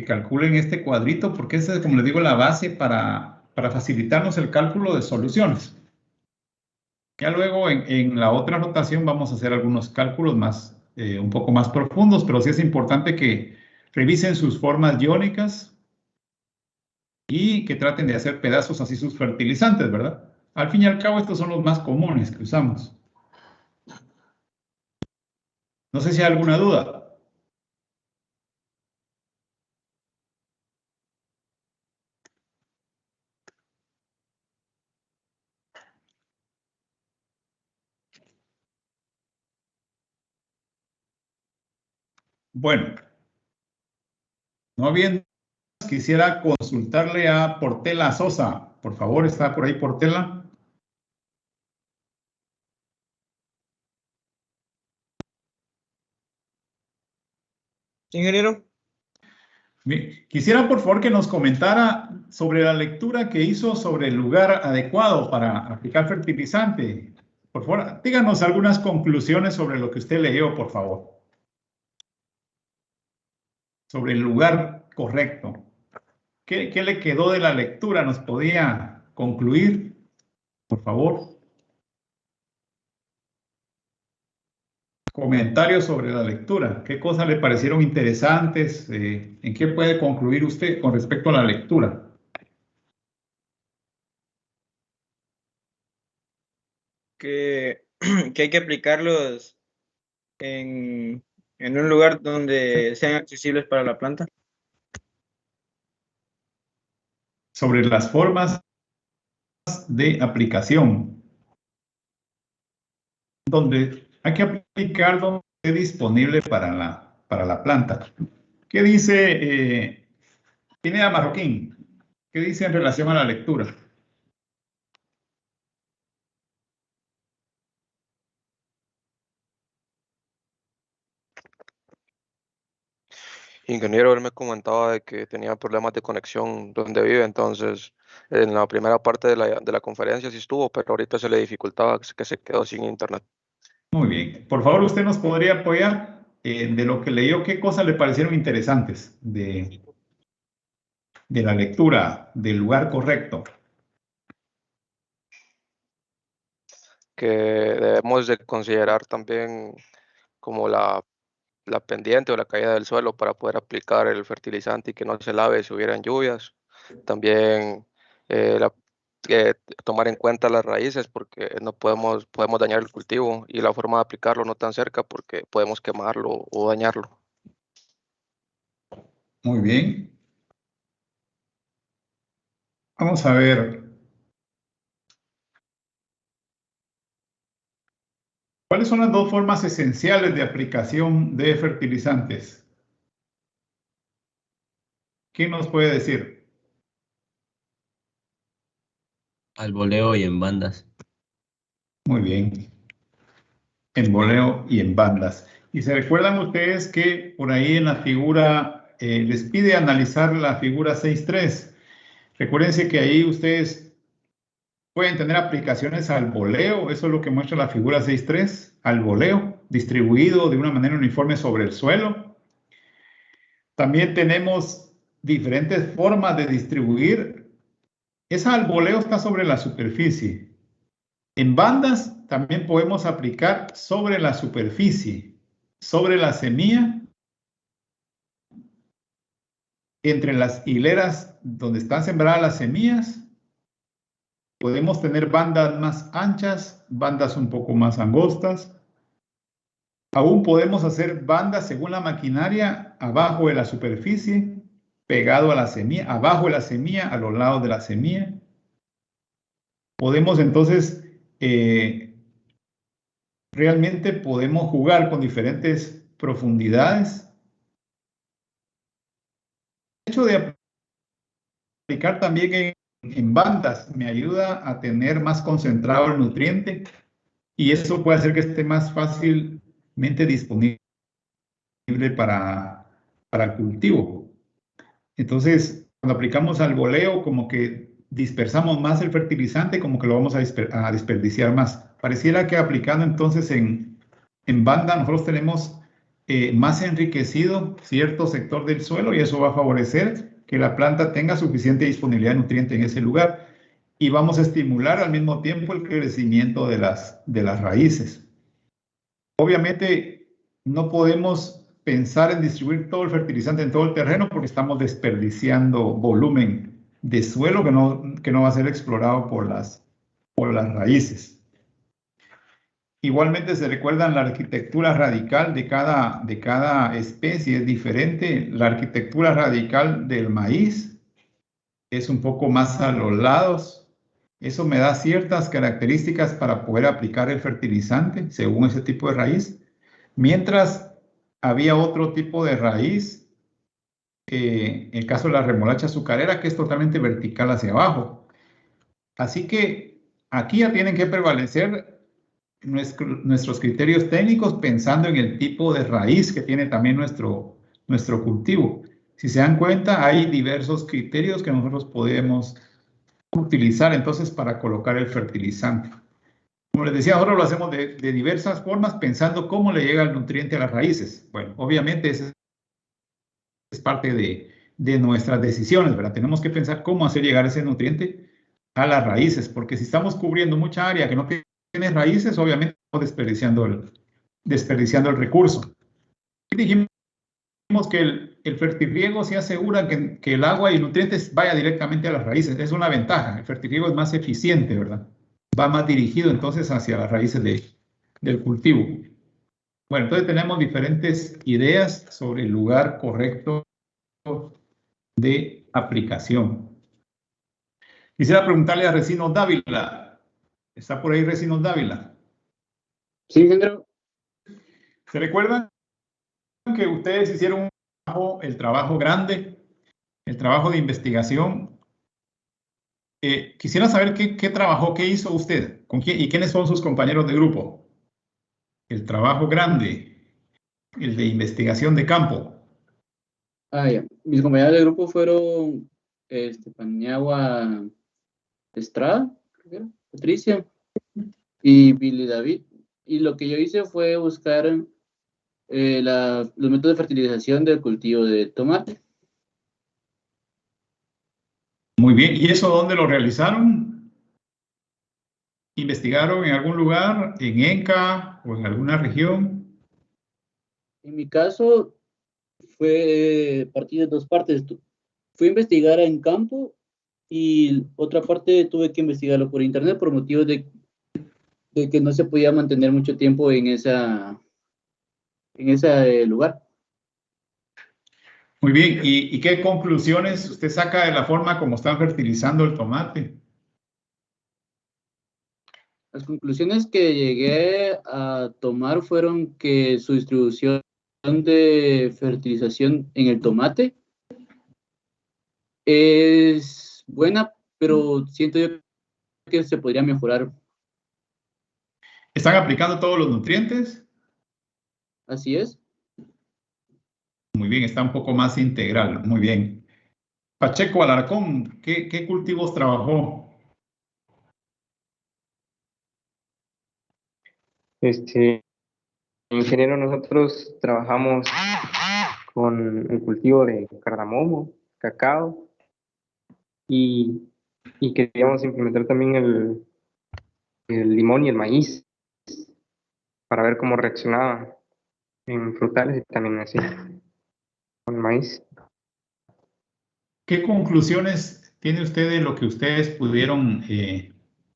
A: calculen este cuadrito, porque esa es, como les digo, la base para facilitarnos el cálculo de soluciones. Ya luego en la otra notación vamos a hacer algunos cálculos más, un poco más profundos, pero sí es importante que revisen sus formas iónicas y que traten de hacer pedazos así sus fertilizantes, ¿verdad? Al fin y al cabo, estos son los más comunes que usamos. No sé si hay alguna duda. Bueno, no bien, quisiera consultarle a Portela Sosa. Por favor, ¿está por ahí Portela?
I: Ingeniero.
A: Quisiera, por favor, que nos comentara sobre la lectura que hizo sobre el lugar adecuado para aplicar fertilizante. Por favor, díganos algunas conclusiones sobre lo que usted leyó, por favor. Sobre el lugar correcto. ¿Qué le quedó de la lectura? ¿Nos podía concluir, por favor? Comentarios sobre la lectura. ¿Qué cosas le parecieron interesantes? ¿En qué puede concluir usted con respecto a la lectura?
I: Que hay que aplicarlos en En un lugar donde sean accesibles para la planta.
A: Sobre las formas de aplicación, donde hay que aplicar donde esté disponible para la planta. ¿Qué dice Pineda Marroquín? ¿Qué dice en relación a la lectura?
D: Ingeniero, él me comentaba de que tenía problemas de conexión donde vive, entonces en la primera parte de la conferencia sí estuvo, pero ahorita se le dificultaba que se quedó sin internet.
A: Muy bien. Por favor, ¿usted nos podría apoyar de lo que leyó? ¿Qué cosas le parecieron interesantes de la lectura del lugar correcto?
D: Que debemos de considerar también como la pendiente o la caída del suelo para poder aplicar el fertilizante y que no se lave si hubieran lluvias. También tomar en cuenta las raíces porque no podemos dañar el cultivo y la forma de aplicarlo no tan cerca porque podemos quemarlo o dañarlo.
A: Muy bien. Vamos a ver. ¿Cuáles son las dos formas esenciales de aplicación de fertilizantes? ¿Quién nos puede decir?
J: Al voleo y en bandas.
A: Muy bien. En voleo y en bandas. Y se recuerdan ustedes que por ahí en la figura, les pide analizar la figura 6.3. Recuérdense que ahí ustedes pueden tener aplicaciones al voleo, eso es lo que muestra la figura 6.3, al voleo, distribuido de una manera uniforme sobre el suelo. También tenemos diferentes formas de distribuir. Esa al voleo está sobre la superficie. En bandas también podemos aplicar sobre la superficie, sobre la semilla, entre las hileras donde están sembradas las semillas. Podemos tener bandas más anchas, bandas un poco más angostas. Aún podemos hacer bandas según la maquinaria abajo de la superficie, pegado a la semilla, abajo de la semilla, a los lados de la semilla. Podemos entonces, realmente podemos jugar con diferentes profundidades. El hecho de aplicar también en bandas me ayuda a tener más concentrado el nutriente y eso puede hacer que esté más fácilmente disponible para el cultivo. Entonces, cuando aplicamos al voleo, como que dispersamos más el fertilizante, como que lo vamos a desperdiciar más. Pareciera que aplicando entonces en banda, nosotros tenemos más enriquecido cierto sector del suelo y eso va a favorecer que la planta tenga suficiente disponibilidad de nutrientes en ese lugar y vamos a estimular al mismo tiempo el crecimiento de las raíces. Obviamente no podemos pensar en distribuir todo el fertilizante en todo el terreno porque estamos desperdiciando volumen de suelo que no va a ser explorado por las raíces. Igualmente se recuerdan la arquitectura radical de cada especie es diferente. La arquitectura radical del maíz es un poco más a los lados. Eso me da ciertas características para poder aplicar el fertilizante según ese tipo de raíz. Mientras había otro tipo de raíz, el caso de la remolacha azucarera, que es totalmente vertical hacia abajo. Así que aquí ya tienen que prevalecer nuestros criterios técnicos pensando en el tipo de raíz que tiene también nuestro cultivo. Si se dan cuenta, hay diversos criterios que nosotros podemos utilizar entonces para colocar el fertilizante. Como les decía, ahora lo hacemos de diversas formas pensando cómo le llega el nutriente a las raíces. Bueno, obviamente esa es parte de nuestras decisiones, ¿verdad? Tenemos que pensar cómo hacer llegar ese nutriente a las raíces, porque si estamos cubriendo mucha área que no tiene raíces, obviamente estamos desperdiciando el recurso. Y dijimos que el fertirriego se asegura que el agua y nutrientes vaya directamente a las raíces. Es una ventaja. El fertirriego es más eficiente, ¿verdad? Va más dirigido entonces hacia las raíces del cultivo. Bueno, entonces tenemos diferentes ideas sobre el lugar correcto de aplicación. Quisiera preguntarle a Recinos Dávila. ¿Está por ahí Recinos Dávila?
K: Sí, ingeniero.
A: ¿Se recuerdan que ustedes hicieron el trabajo grande, el trabajo de investigación? Quisiera saber qué trabajó, qué hizo usted, con quién y quiénes son sus compañeros de grupo. El trabajo grande, el de investigación de campo.
K: Ya. Mis compañeros de grupo fueron Paniagua Estrada, creo que era, Patricia y Billy David. Y lo que yo hice fue buscar los métodos de fertilización del cultivo de tomate.
A: Muy bien. ¿Y eso dónde lo realizaron? ¿Investigaron en algún lugar, en ENCA o en alguna región?
K: En mi caso fue partido de dos partes. Fui a investigar en campo y otra parte tuve que investigarlo por internet por motivos de que no se podía mantener mucho tiempo en ese lugar.
A: Muy bien. ¿Y qué conclusiones usted saca de la forma como están fertilizando el tomate?
K: Las conclusiones que llegué a tomar fueron que su distribución de fertilización en el tomate es buena, pero siento yo que se podría mejorar.
A: ¿Están aplicando todos los nutrientes?
K: Así es.
A: Muy bien, está un poco más integral. Muy bien. Pacheco Alarcón, ¿qué cultivos trabajó?
L: Ingeniero, nosotros trabajamos con el cultivo de cardamomo, cacao y queríamos implementar también el limón y el maíz para ver cómo reaccionaba en frutales y también así con el maíz.
A: ¿Qué conclusiones tiene usted de lo que ustedes pudieron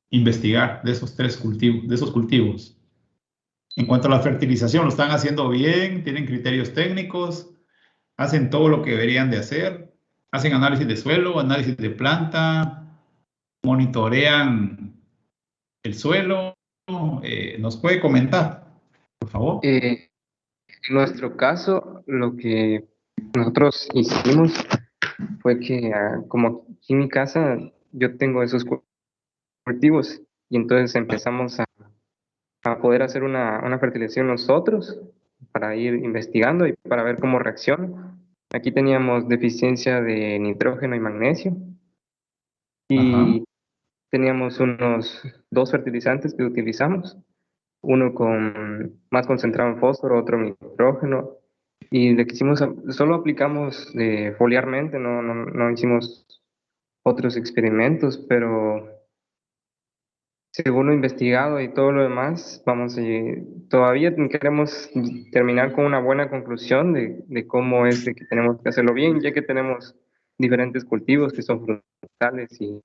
A: investigar de esos cultivos? En cuanto a la fertilización, ¿lo están haciendo bien? ¿Tienen criterios técnicos? ¿Hacen todo lo que deberían de hacer? ¿Hacen análisis de suelo, análisis de planta? ¿Monitorean el suelo? ¿Nos puede comentar, por favor?
L: En nuestro caso, lo que nosotros hicimos fue que, como aquí en mi casa, yo tengo esos cultivos y entonces empezamos a poder hacer una fertilización nosotros para ir investigando y para ver cómo reacciona. Aquí teníamos deficiencia de nitrógeno y magnesio y teníamos unos 2 fertilizantes que utilizamos, uno más concentrado en fósforo, otro en nitrógeno, y le quisimos, solo aplicamos foliarmente, no hicimos otros experimentos, pero según lo investigado y todo lo demás, todavía queremos terminar con una buena conclusión de cómo es de que tenemos que hacerlo bien, ya que tenemos diferentes cultivos que son frutales y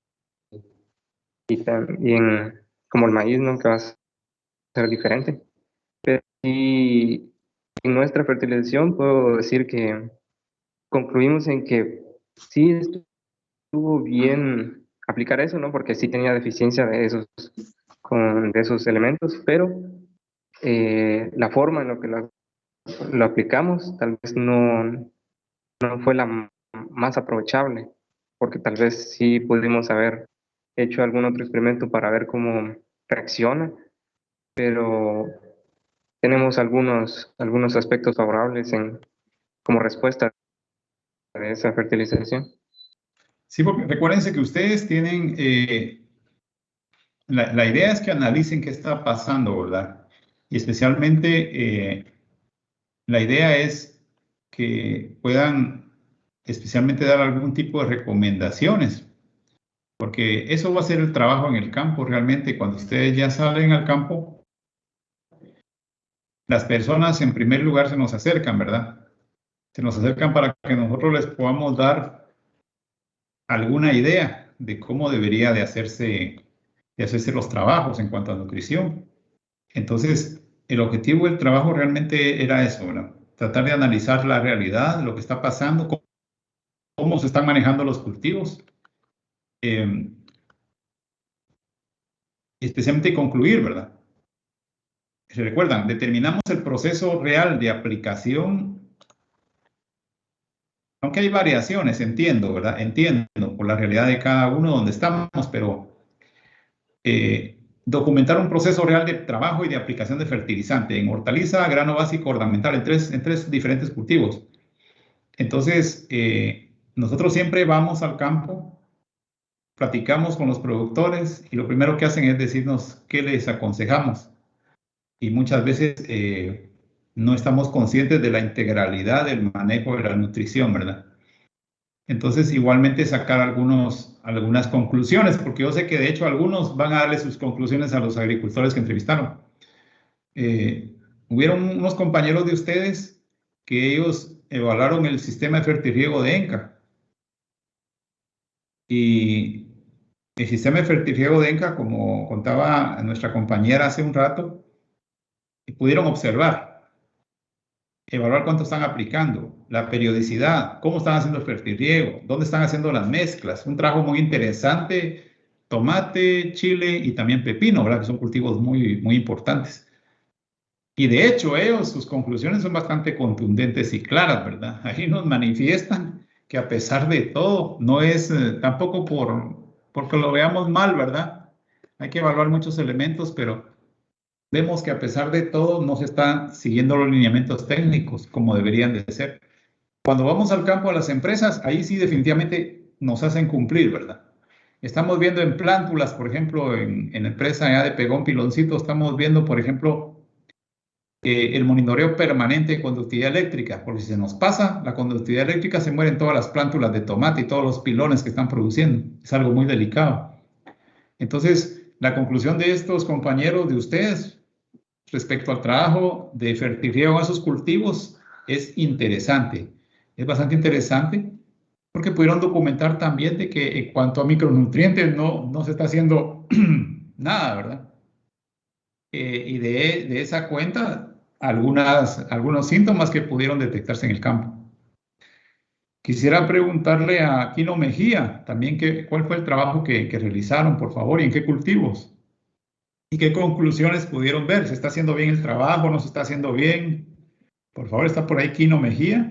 L: también como el maíz, ¿no? Que va a ser diferente. Pero sí, en nuestra fertilización puedo decir que concluimos en que sí estuvo bien aplicar eso, ¿no? Porque sí tenía deficiencia de esos elementos, pero la forma en la que lo aplicamos tal vez no fue la más aprovechable, porque tal vez sí pudimos haber hecho algún otro experimento para ver cómo reacciona, pero tenemos algunos aspectos favorables como respuesta de esa fertilización.
A: Sí, porque recuérdense que ustedes tienen, la idea es que analicen qué está pasando, ¿verdad? Y especialmente la idea es que puedan especialmente dar algún tipo de recomendaciones, porque eso va a ser el trabajo en el campo realmente. Cuando ustedes ya salen al campo, las personas en primer lugar se nos acercan, ¿verdad? Se nos acercan para que nosotros les podamos dar alguna idea de cómo debería de hacerse los trabajos en cuanto a nutrición. Entonces, el objetivo del trabajo realmente era eso, ¿verdad? Tratar de analizar la realidad, lo que está pasando, cómo se están manejando los cultivos. Especialmente concluir, ¿verdad? ¿Se recuerdan? Determinamos el proceso real de aplicación, aunque hay variaciones, entiendo, ¿verdad? Entiendo por la realidad de cada uno donde estamos, pero documentar un proceso real de trabajo y de aplicación de fertilizante en hortaliza, grano básico, ornamental, en tres diferentes cultivos. Entonces, nosotros siempre vamos al campo, platicamos con los productores y lo primero que hacen es decirnos qué les aconsejamos. Y muchas veces no estamos conscientes de la integralidad del manejo de la nutrición, ¿verdad? Entonces, igualmente sacar algunas conclusiones, porque yo sé que de hecho algunos van a darle sus conclusiones a los agricultores que entrevistaron. Hubieron unos compañeros de ustedes que ellos evaluaron el sistema de fertirriego de ENCA. Y el sistema de fertirriego de ENCA, como contaba nuestra compañera hace un rato, pudieron evaluar cuánto están aplicando, la periodicidad, cómo están haciendo el fertirriego, dónde están haciendo las mezclas. Un trabajo muy interesante, tomate, chile y también pepino, ¿verdad? Que son cultivos muy, muy importantes. Y de hecho, sus conclusiones son bastante contundentes y claras, ¿verdad? Ahí nos manifiestan que a pesar de todo, no es tampoco porque lo veamos mal, ¿verdad? Hay que evaluar muchos elementos, pero vemos que a pesar de todo no se están siguiendo los lineamientos técnicos como deberían de ser. Cuando vamos al campo a las empresas, ahí sí definitivamente nos hacen cumplir, ¿verdad? Estamos viendo en plántulas, por ejemplo, en la empresa allá de Pegón Piloncito, estamos viendo, por ejemplo, el monitoreo permanente de conductividad eléctrica, porque si se nos pasa la conductividad eléctrica se mueren todas las plántulas de tomate y todos los pilones que están produciendo. Es algo muy delicado. Entonces, la conclusión de estos compañeros de ustedes respecto al trabajo de fertirriego en esos cultivos es interesante. Es bastante interesante porque pudieron documentar también de que en cuanto a micronutrientes no se está haciendo nada, ¿verdad? Y de esa cuenta, algunos síntomas que pudieron detectarse en el campo. Quisiera preguntarle a Quino Mejía también cuál fue el trabajo que realizaron, por favor, y en qué cultivos. ¿Y qué conclusiones pudieron ver? ¿Se está haciendo bien el trabajo? ¿No se está haciendo bien? Por favor, ¿está por ahí Quino Mejía?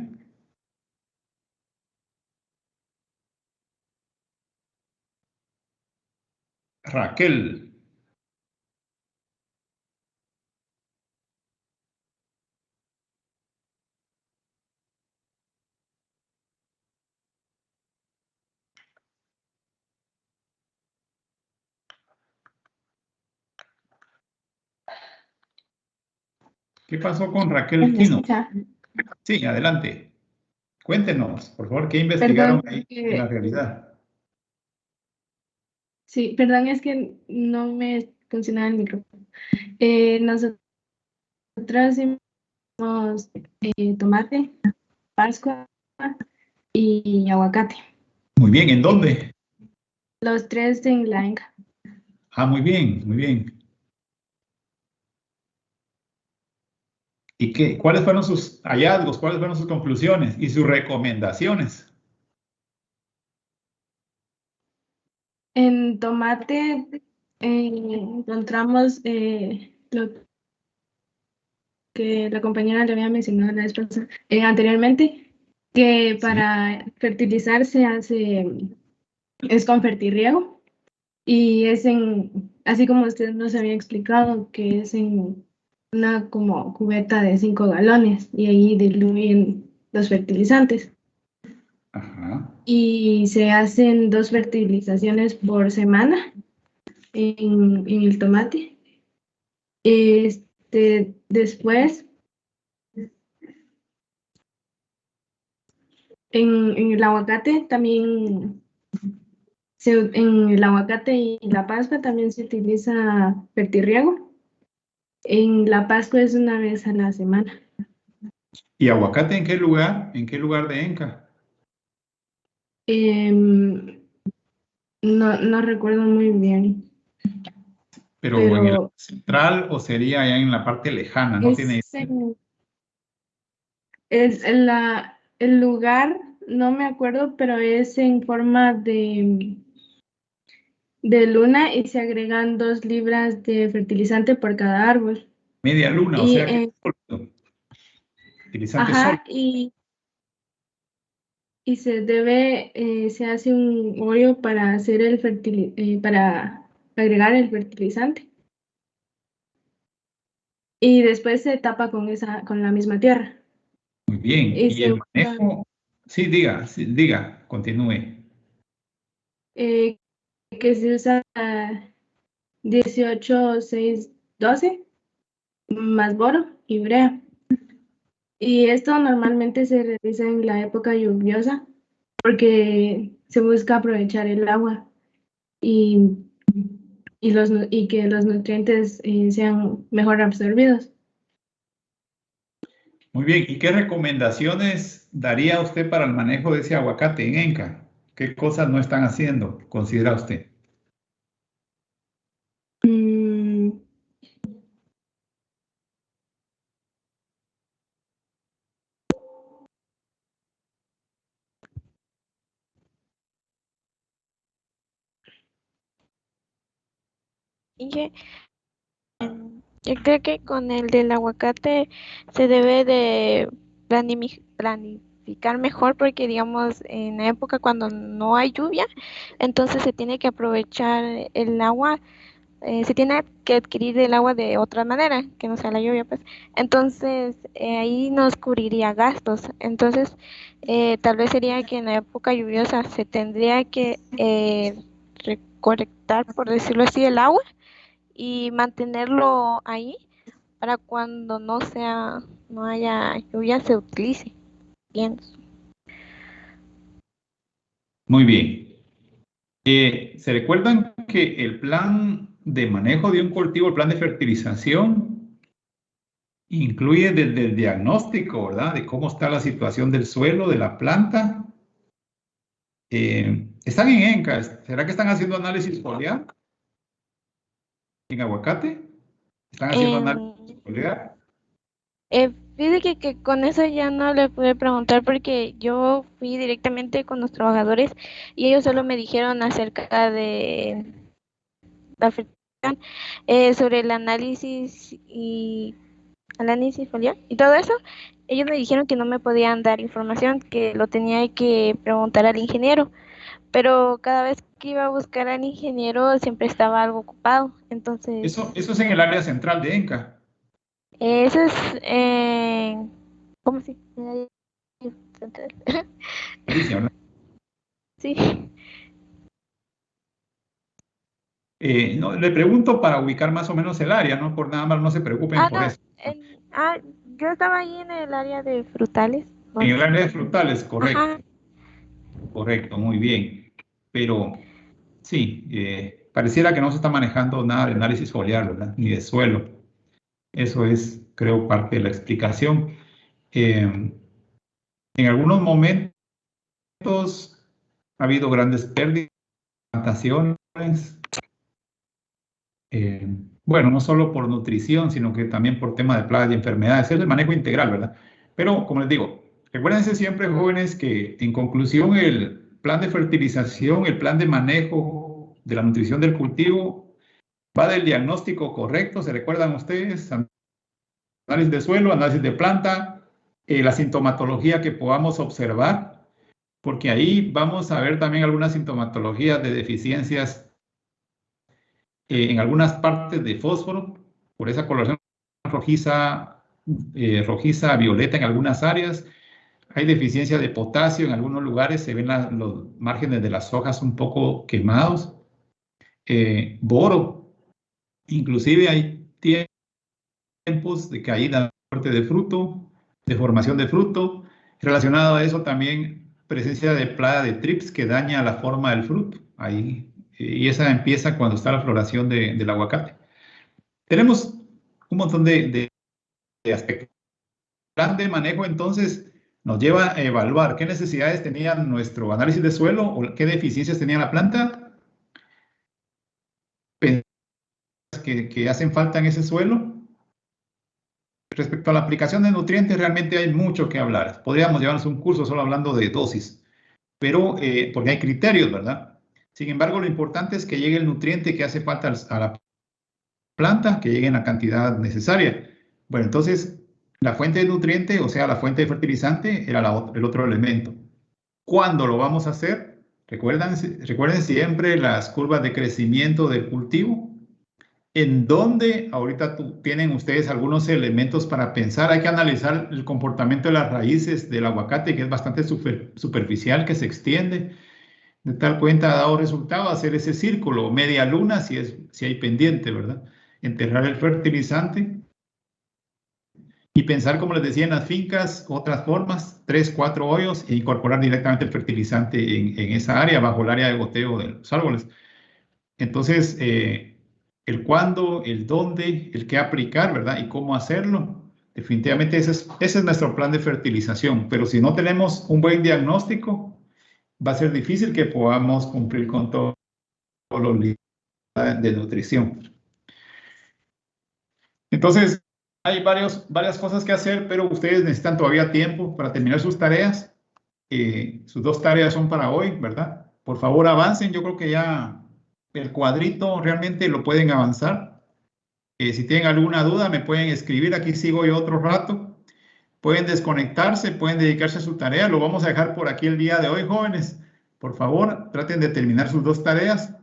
A: Raquel. ¿Qué pasó con Raquel Quino? Sí, adelante. Cuéntenos, por favor, ¿qué investigaron ahí en la realidad?
M: Sí, perdón, es que no me funcionaba el micrófono. Nosotros hicimos tomate, pascua y aguacate.
A: Muy bien, ¿en dónde?
M: Los tres en la ENCA.
A: Ah, muy bien, muy bien. ¿Y cuáles fueron sus hallazgos? ¿Cuáles fueron sus conclusiones y sus recomendaciones?
M: En tomate encontramos lo que la compañera le había mencionado la vez pasada, anteriormente, que para fertilizar es con fertirriego y es así como usted nos había explicado, que es en una como cubeta de 5 galones y ahí diluyen los fertilizantes.
A: Ajá.
M: Y se hacen 2 fertilizaciones por semana en el tomate. Después, en el aguacate también, en el aguacate y la pascua también se utiliza fertirriego. En la pascua es una vez a la semana.
A: ¿Y aguacate en qué lugar? ¿En qué lugar de ENCA?
M: No recuerdo muy bien.
A: Pero en el
M: pero
A: central o sería allá en la parte lejana, no tiene...
M: es el lugar, no me acuerdo, pero es en forma de luna y se agregan 2 libras de fertilizante por cada árbol.
A: Media luna, o
M: Y,
A: sea que es sólido. Fertilizante sólido.
M: ajá, y se hace un hoyo para hacer para agregar el fertilizante. Y después se tapa con la misma tierra.
A: Muy bien. Y el manejo, sí, diga, continúe.
M: Que se usa 18, 6, 12 más boro y brea. Y esto normalmente se realiza en la época lluviosa porque se busca aprovechar el agua y que los nutrientes sean mejor absorbidos.
A: Muy bien. ¿Y qué recomendaciones daría usted para el manejo de ese aguacate en Enca? ¿Qué cosas no están haciendo, considera usted?
C: Yo creo que con el del aguacate se debe de planificar mejor porque, digamos, en la época cuando no hay lluvia, entonces se tiene que aprovechar el agua, se tiene que adquirir el agua de otra manera, que no sea la lluvia, pues. Entonces, ahí nos cubriría gastos. Entonces, tal vez sería que en la época lluviosa se tendría que recolectar, por decirlo así, el agua y mantenerlo ahí para cuando no haya lluvia se utilice bien.
A: Muy bien. ¿Se recuerdan que el plan de manejo de un cultivo, el plan de fertilización, incluye desde el diagnóstico, ¿verdad? De cómo está la situación del suelo, de la planta? ¿Están en Enca? ¿Será que están haciendo análisis foliar? ¿En aguacate? ¿Están haciendo análisis foliar?
C: Fíjate que con eso ya no le pude preguntar porque yo fui directamente con los trabajadores y ellos solo me dijeron acerca de la fertilización, sobre el análisis foliar y todo eso. Ellos me dijeron que no me podían dar información, que lo tenía que preguntar al ingeniero, pero cada vez que iba a buscar al ingeniero siempre estaba algo ocupado, entonces...
A: Eso es en el área central de Enca.
C: Eso es, ¿cómo se llama? Sí.
A: No, le pregunto para ubicar más o menos el área, ¿no? Por nada más no se preocupen por
C: No,
A: eso.
C: yo estaba ahí en el área de frutales.
A: En el área de frutales, correcto.
C: Ajá.
A: Correcto, muy bien. Pero sí, pareciera que no se está manejando nada de análisis foliar, ¿verdad? Ni de suelo. Eso es, creo, parte de la explicación. En algunos momentos ha habido grandes pérdidas de plantaciones. Bueno, no solo por nutrición, sino que también por tema de plagas y enfermedades. Es el manejo integral, ¿verdad? Pero, como les digo, recuérdense siempre, jóvenes, que en conclusión el plan de fertilización, el plan de manejo de la nutrición del cultivo va del diagnóstico correcto, ¿se recuerdan ustedes? Análisis de suelo, análisis de planta, la sintomatología que podamos observar, porque ahí vamos a ver también algunas sintomatologías de deficiencias en algunas partes de fósforo, por esa coloración rojiza, rojiza violeta en algunas áreas. Hay deficiencia de potasio en algunos lugares, se ven los márgenes de las hojas un poco quemados. Boro, inclusive hay tiempos de caída fuerte de fruto, de formación de fruto. Relacionado a eso también presencia de plaga de trips que daña la forma del fruto. Ahí, y esa empieza cuando está la floración del aguacate. Tenemos un montón de aspectos. El plan de manejo entonces nos lleva a evaluar qué necesidades tenía nuestro análisis de suelo o qué deficiencias tenía la planta. que hacen falta en ese suelo. Respecto a la aplicación de nutrientes, realmente hay mucho que hablar. Podríamos llevarnos un curso solo hablando de dosis, pero porque hay criterios, ¿verdad? Sin embargo, lo importante es que llegue el nutriente que hace falta a la planta, que llegue en la cantidad necesaria. Bueno, entonces, la fuente de nutriente, o sea, la fuente de fertilizante, era el otro elemento. ¿Cuándo lo vamos a hacer? Recuerden siempre las curvas de crecimiento del cultivo, en donde ahorita tienen ustedes algunos elementos para pensar. Hay que analizar el comportamiento de las raíces del aguacate, que es bastante superficial, que se extiende. De tal cuenta ha dado resultado hacer ese círculo, media luna, si hay pendiente, ¿verdad? Enterrar el fertilizante y pensar, como les decía, en las fincas, otras formas, 3, 4 hoyos e incorporar directamente el fertilizante en esa área, bajo el área de goteo de los árboles. Entonces, el cuándo, el dónde, el qué aplicar, ¿verdad? Y cómo hacerlo. Definitivamente ese es nuestro plan de fertilización. Pero si no tenemos un buen diagnóstico, va a ser difícil que podamos cumplir con todos los límites de nutrición. Entonces, hay varias cosas que hacer, pero ustedes necesitan todavía tiempo para terminar sus tareas. Sus 2 tareas son para hoy, ¿verdad? Por favor, avancen. Yo creo que ya el cuadrito realmente lo pueden avanzar. Si tienen alguna duda, me pueden escribir. Aquí sigo yo otro rato. Pueden desconectarse, pueden dedicarse a su tarea. Lo vamos a dejar por aquí el día de hoy, jóvenes. Por favor, traten de terminar sus 2 tareas.